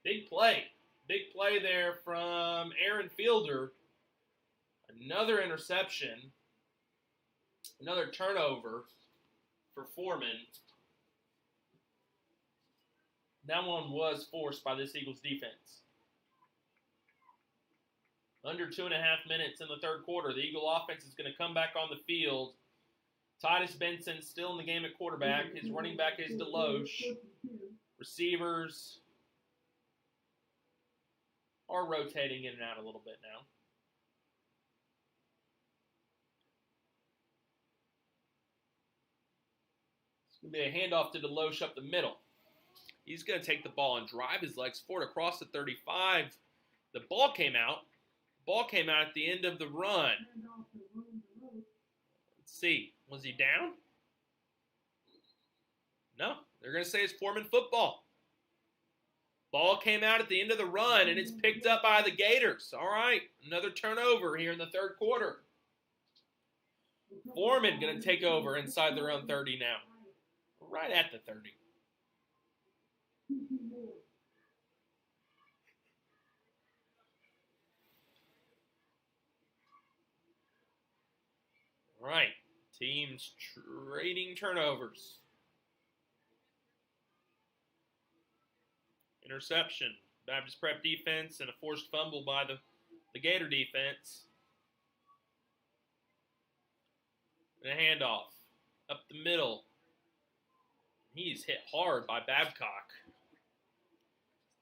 Big play. Big play there from Aaron Fielder. Another interception. Another turnover for Foreman. That one was forced by this Eagles defense. Under 2.5 minutes in the 3rd quarter, the Eagle offense is going to come back on the field. Titus Benson still in the game at quarterback. His running back is Deloche. Receivers are rotating in and out a little bit now. It's going to be a handoff to Deloche up the middle. He's going to take the ball and drive his legs forward across the 35. The ball came out. The ball came out at the end of the run. Let's see. Was he down? No. They're going to say it's Foreman football. Ball came out at the end of the run, and it's picked up by the Gators. All right. Another turnover here in the 3rd quarter. Foreman going to take over inside their own 30 now. Right at the 30. All right, teams trading turnovers. Interception, Baptist Prep defense, and a forced fumble by the Gator defense. And a handoff up the middle. He's hit hard by Babcock.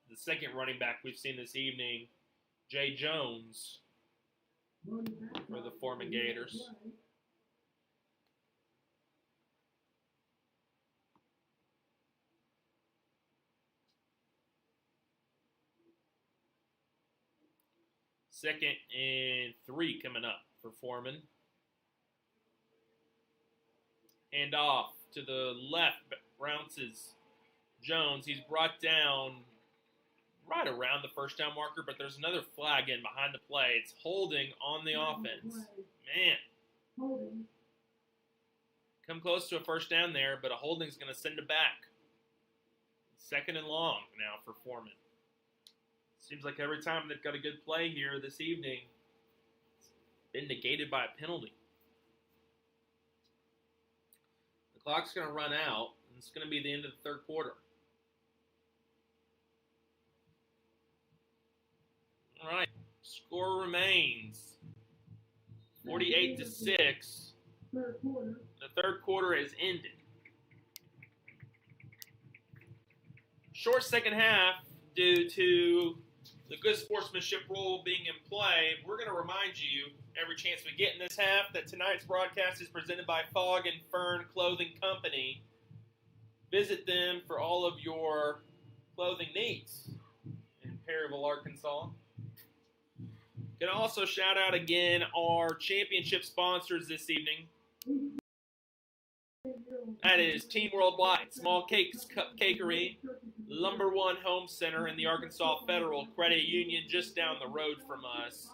The second running back we've seen this evening, Jay Jones, for the Foreman Gators. 2nd and 3 coming up for Foreman. Hand off to the left, bounces Jones. He's brought down right around the first down marker, but there's another flag in behind the play. It's holding on the offense. Man. Come close to a first down there, but a holding's going to send it back. 2nd and long now for Foreman. Seems like every time they've got a good play here this evening, it's been negated by a penalty. The clock's going to run out, and it's going to be the end of the 3rd quarter. All right, score remains 48-6. The 3rd quarter has ended. Short second half due to the good sportsmanship rule being in play. We're going to remind you every chance we get in this half that tonight's broadcast is presented by Fog and Fern Clothing Company. Visit them for all of your clothing needs in Perryville, Arkansas. Can also shout out again our championship sponsors this evening. That is Team Worldwide, Small Cakes Cupcakery, Lumber One Home Center, and the Arkansas Federal Credit Union just down the road from us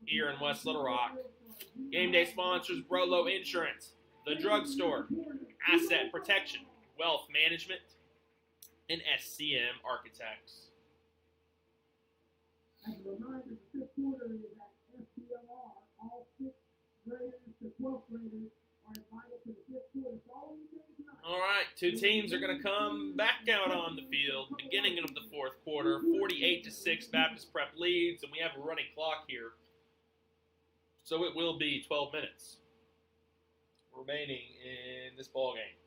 here in West Little Rock. Game day sponsors Brolo Insurance, The Drugstore, Asset Protection, Wealth Management, and SCM Architects. As a reminder, the 5th quarter is at FPLR. All 6th graders to 12th graders are invited to the 5th quarter. All right, 2 teams are going to come back out on the field beginning of the 4th quarter. 48-6 Baptist Prep leads, and we have a running clock here. So it will be 12 minutes remaining in this ball game.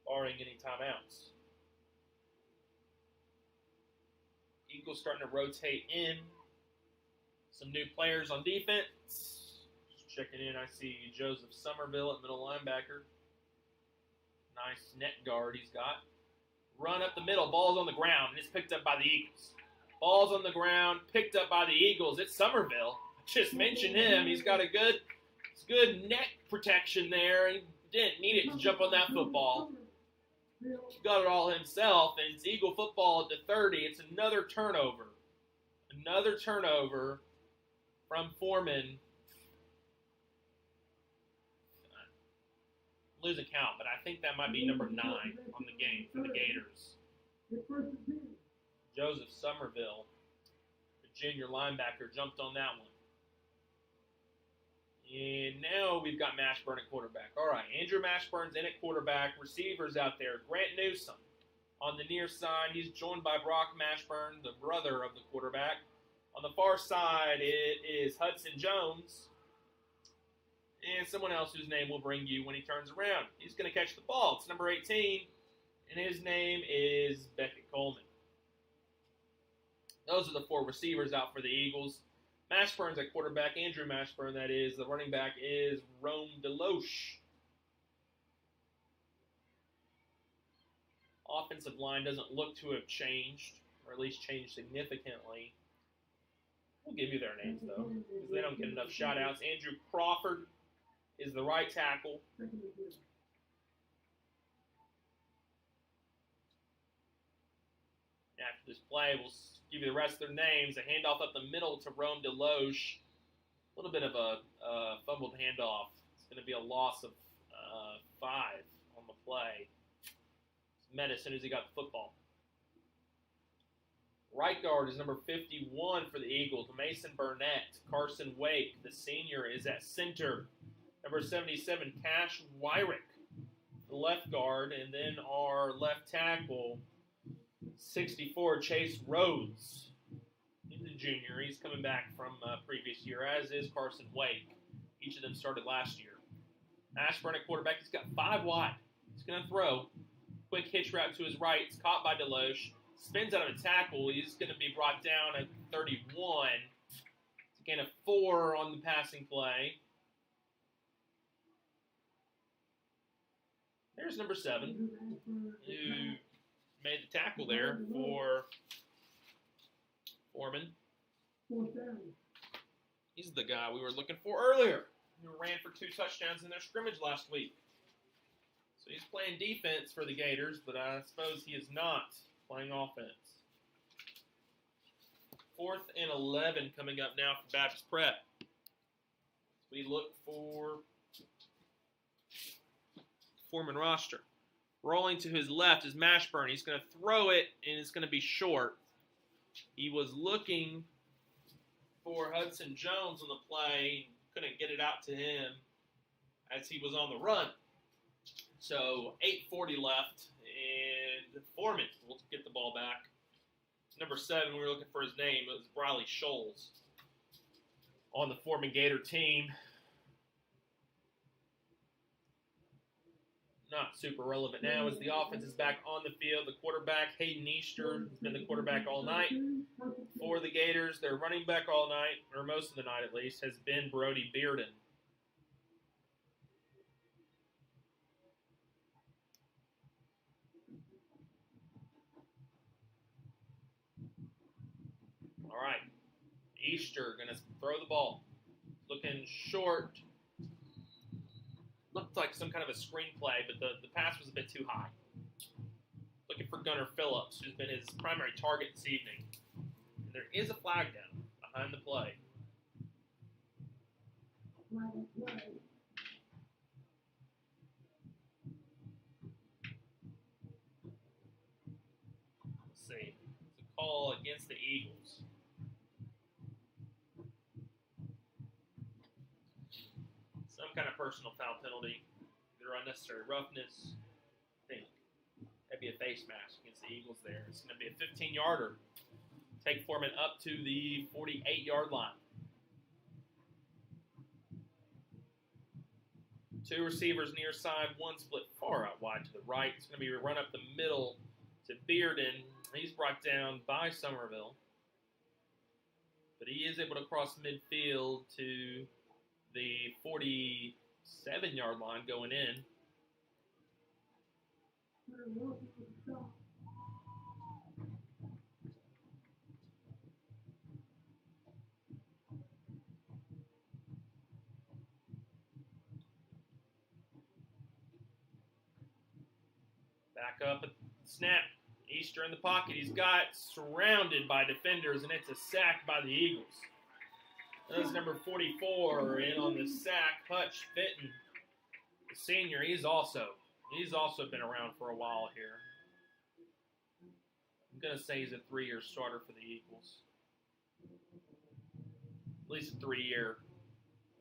Barring any timeouts. Eagles starting to rotate in. Some new players on defense. Just checking in, I see Joseph Somerville at middle linebacker. Nice net guard he's got. Run up the middle, ball's on the ground, and it's picked up by the Eagles. Ball's on the ground, picked up by the Eagles. It's Somerville. I just mentioned him. He's got a good neck protection there. He didn't need it to jump on that football. He got it all himself, and it's Eagle football at the 30. It's another turnover. Another turnover from Foreman. Losing count, but I think that might be number 9 on the game for the Gators. Joseph Somerville, the junior linebacker, jumped on that one. And now we've got Mashburn at quarterback. All right, Andrew Mashburn's in at quarterback. Receivers out there. Grant Newsom on the near side. He's joined by Brock Mashburn, the brother of the quarterback. On the far side, it is Hudson Jones and someone else whose name we'll bring you when he turns around. He's going to catch the ball. It's number 18, and his name is Beckett Coleman. Those are the 4 receivers out for the Eagles. Mashburn's at quarterback. Andrew Mashburn, that is. The running back is Rome DeLoche. Offensive line doesn't look to have changed, or at least changed significantly. We'll give you their names, though, because they don't get enough shout-outs. Andrew Crawford is the right tackle. After this play, we'll give you the rest of their names. A handoff up the middle to Rome DeLoche. A little bit of a fumbled handoff. It's going to be a loss of 5 on the play. It's met as soon as he got the football. Right guard is number 51 for the Eagles, Mason Burnett. Carson Wake, the senior, is at center. Number 77, Cash Wyrick, the left guard. And then our left tackle, 64, Chase Rhodes. He's a junior. He's coming back from previous year, as is Carson Wake. Each of them started last year. Ashburn at quarterback. He's got 5 wide. He's going to throw. Quick hitch route to his right. It's caught by DeLoche. Spins out of a tackle. He's going to be brought down at 31. It's a gain of 4 on the passing play. There's number 7, who made the tackle there for Foreman. He's the guy we were looking for earlier, who ran for 2 touchdowns in their scrimmage last week. So he's playing defense for the Gators, but I suppose he is not playing offense. 4th and 11 coming up now for Baptist Prep. We look for Foreman roster. Rolling to his left is Mashburn. He's going to throw it, and it's going to be short. He was looking for Hudson Jones on the play. Couldn't get it out to him as he was on the run. So 8:40 left, and Foreman will get the ball back. Number 7, we were looking for his name. It was Briley Scholes on the Foreman Gator team. Not super relevant now as the offense is back on the field. The quarterback, Hayden Easter, has been the quarterback all night for the Gators. Their running back all night, or most of the night at least, has been Brody Bearden. All right, Easter going to throw the ball. Looking short. Looked like some kind of a screenplay, but the pass was a bit too high. Looking for Gunnar Phillips, who's been his primary target this evening. And there is a flag down behind the play. Let's see. It's a call against the Eagles. Some kind of personal foul penalty, either unnecessary roughness. I think that'd be a face mask against the Eagles there. It's going to be a 15-yarder. Take Foreman up to the 48-yard line. 2 receivers near side, 1 split far out wide to the right. It's going to be a run up the middle to Bearden. He's brought down by Somerville. But he is able to cross midfield to the 47-yard line going in. Back up at snap. Easter in the pocket. He's got surrounded by defenders, and it's a sack by the Eagles. That's number 44 in on the sack, Hutch Fitton, the senior. He's also been around for a while here. I'm going to say he's a 3-year starter for the Eagles. At least a 3-year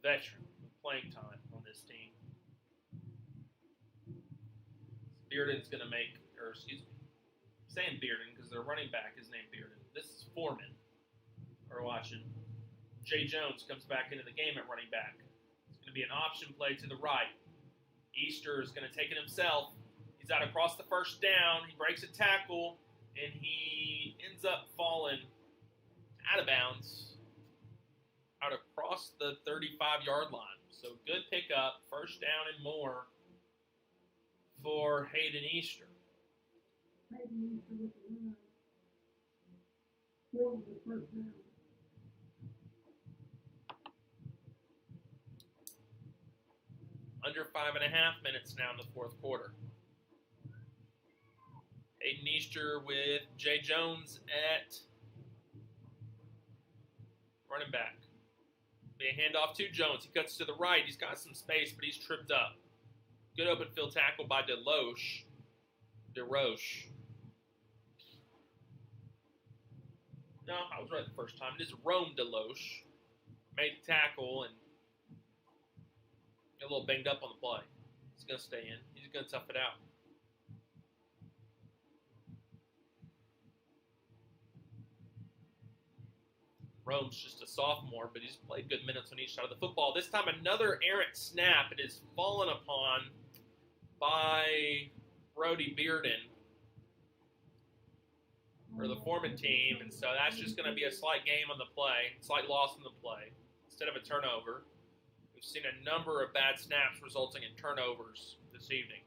veteran with playing time on this team. Bearden's going to make, or excuse me, I'm saying Bearden because their running back is named Bearden. This is Foreman we're watching. Jay Jones comes back into the game at running back. It's going to be an option play to the right. Easter is going to take it himself. He's out across the first down. He breaks a tackle, and he ends up falling out of bounds out across the 35-yard line. So good pickup, first down and more for Hayden Easter. Hayden Easter with the run. For the first down. Under 5.5 minutes now in the fourth quarter. Hayden Easter with Jay Jones at running back. Be a handoff to Jones. He cuts to the right. He's got some space, but he's tripped up. Good open field tackle by DeRoche. No, I was right the first time. It is Rome DeLoche. Made the tackle and got a little banged up on the play. He's going to stay in. He's going to tough it out. Rome's just a sophomore, but he's played good minutes on each side of the football. This time another errant snap. It is fallen upon by Brody Bearden for the Foreman team, and so that's just going to be a slight game on the play, slight loss on the play, instead of a turnover. We've seen a number of bad snaps resulting in turnovers this evening.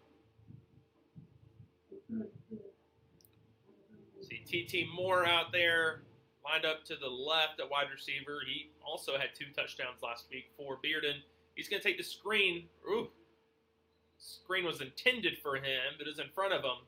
T.T. Moore out there, lined up to the left at wide receiver. He also had 2 touchdowns last week for Bearden. He's going to take the screen. Ooh. Screen was intended for him, but is in front of him.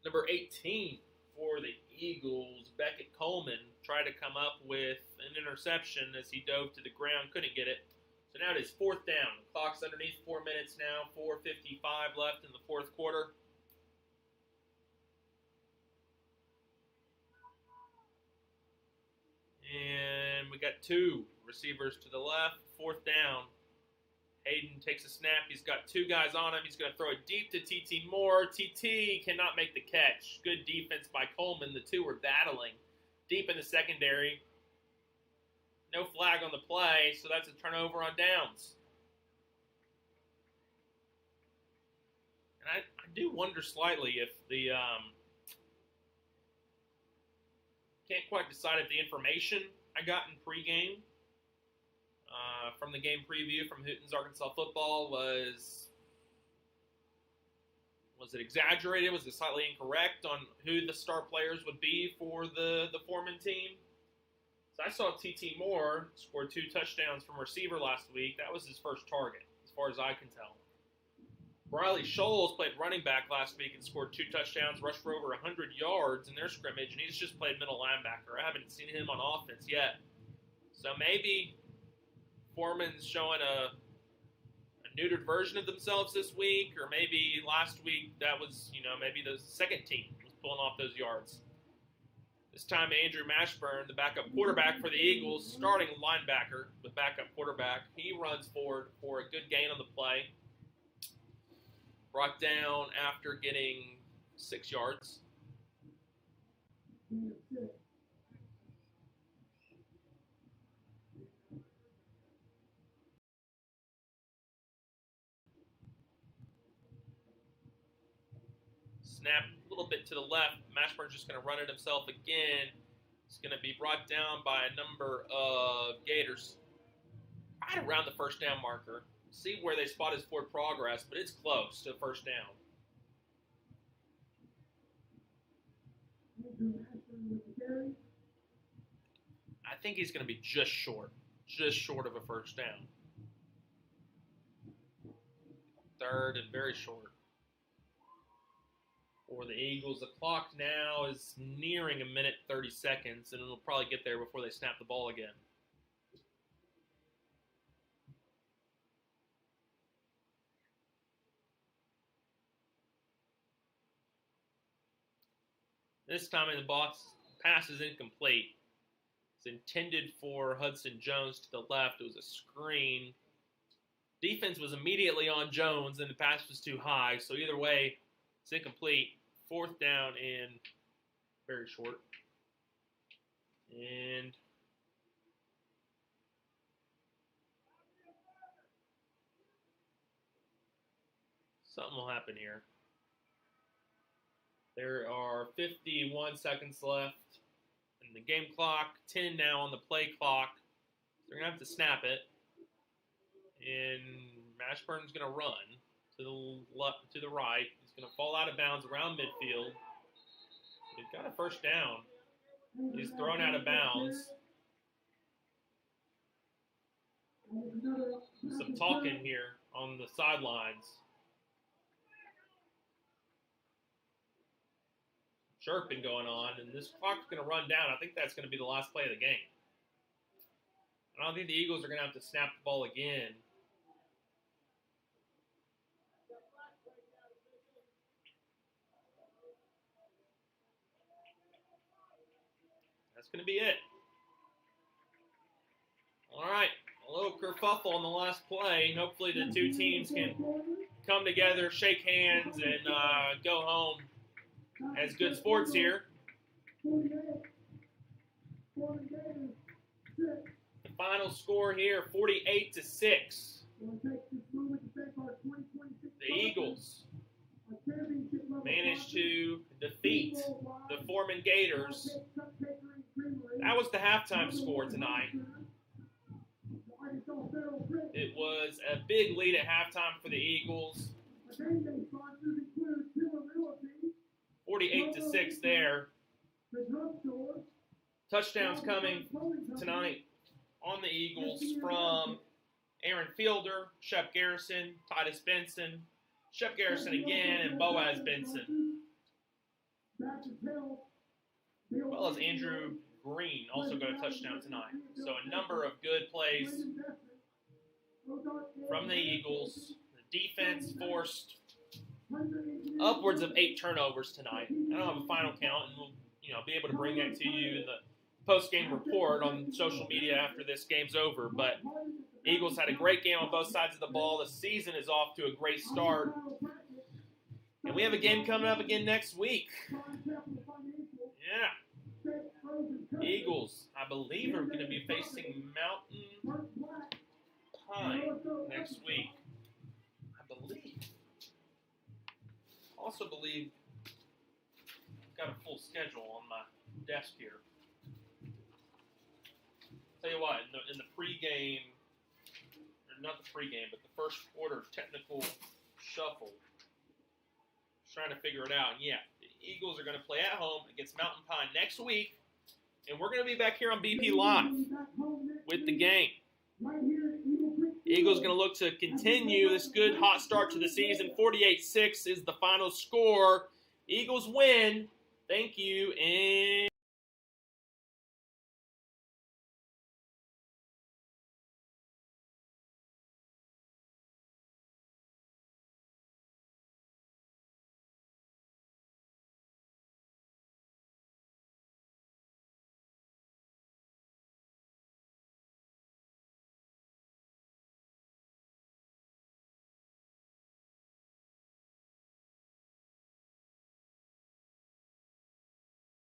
Number 18 for the Eagles, Beckett Coleman, tried to come up with an interception as he dove to the ground, couldn't get it. So now it is 4th down. The clock's underneath 4 minutes now, 4:55 left in the 4th quarter. And we got 2 receivers to the left, 4th down. Hayden takes a snap. He's got 2 guys on him. He's going to throw it deep to T.T. Moore. T.T. cannot make the catch. Good defense by Coleman. The 2 were battling deep in the secondary. No flag on the play, so that's a turnover on downs. And I do wonder slightly if the can't quite decide if the information I got in pregame from the game preview from Hooten's Arkansas football was it exaggerated? Was it slightly incorrect on who the star players would be for the Foreman team? So I saw T.T. Moore scored 2 touchdowns from receiver last week. That was his first target, as far as I can tell. Riley Scholes played running back last week and scored 2 touchdowns, rushed for over 100 yards in their scrimmage, and he's just played middle linebacker. I haven't seen him on offense yet. So maybe Foreman's showing a neutered version of themselves this week, or maybe last week that was, maybe the second team was pulling off those yards. This time Andrew Mashburn, the backup quarterback for the Eagles, starting linebacker, the backup quarterback, he runs forward for a good gain on the play. Brought down after getting 6 yards. Snap a little bit to the left. Mashburn's just going to run it himself again. It's going to be brought down by a number of Gators. Right around the first down marker. See where they spot his forward progress, but it's close to first down. I think he's going to be just short of a first down. 3rd and very short. For the Eagles, the clock now is nearing 1:30 and it'll probably get there before they snap the ball again. This time in the box, pass is incomplete. It's intended for Hudson Jones to the left. It was a screen. Defense was immediately on Jones, and the pass was too high. So either way, it's incomplete. 4th down and very short. And something will happen here. There are 51 seconds left in the game clock, 10 now on the play clock. They're going to have to snap it. And Mashburn's going to run to the left, to the right. He's going to fall out of bounds around midfield. They've got a first down. He's thrown out of bounds. Some talking here on the sidelines. Chirping going on, and this clock's going to run down. I think that's going to be the last play of the game. I don't think the Eagles are going to have to snap the ball again. That's going to be it. All right, a little kerfuffle on the last play. Hopefully the 2 teams can come together, shake hands, and go home as good sports here. The final score here, 48-6. The Eagles managed to defeat the Foreman Gators. That was the halftime score tonight. It was a big lead at halftime for the Eagles. 48-6 there. Touchdowns coming tonight on the Eagles from Aaron Fielder, Shep Garrison, Titus Benson, Shep Garrison again, and Boaz Benson. As well as Andrew Green also got a touchdown tonight. So a number of good plays from the Eagles. The defense forced upwards of 8 turnovers tonight. I don't have a final count, and we'll be able to bring that to you in the post-game report on social media after this game's over. But Eagles had a great game on both sides of the ball. The season is off to a great start. And we have a game coming up again next week. Yeah. Eagles, I believe, are going to be facing Mountain Pine next week. I believe. Also believe I've got a full schedule on my desk here. Tell you what, in the pregame, or not the pregame, but the first quarter technical shuffle, trying to figure it out. And yeah, the Eagles are going to play at home against Mountain Pine next week, and we're going to be back here on BP Live with the game. Eagles going to look to continue this good hot start to the season. 48-6 is the final score. Eagles win. Thank you, and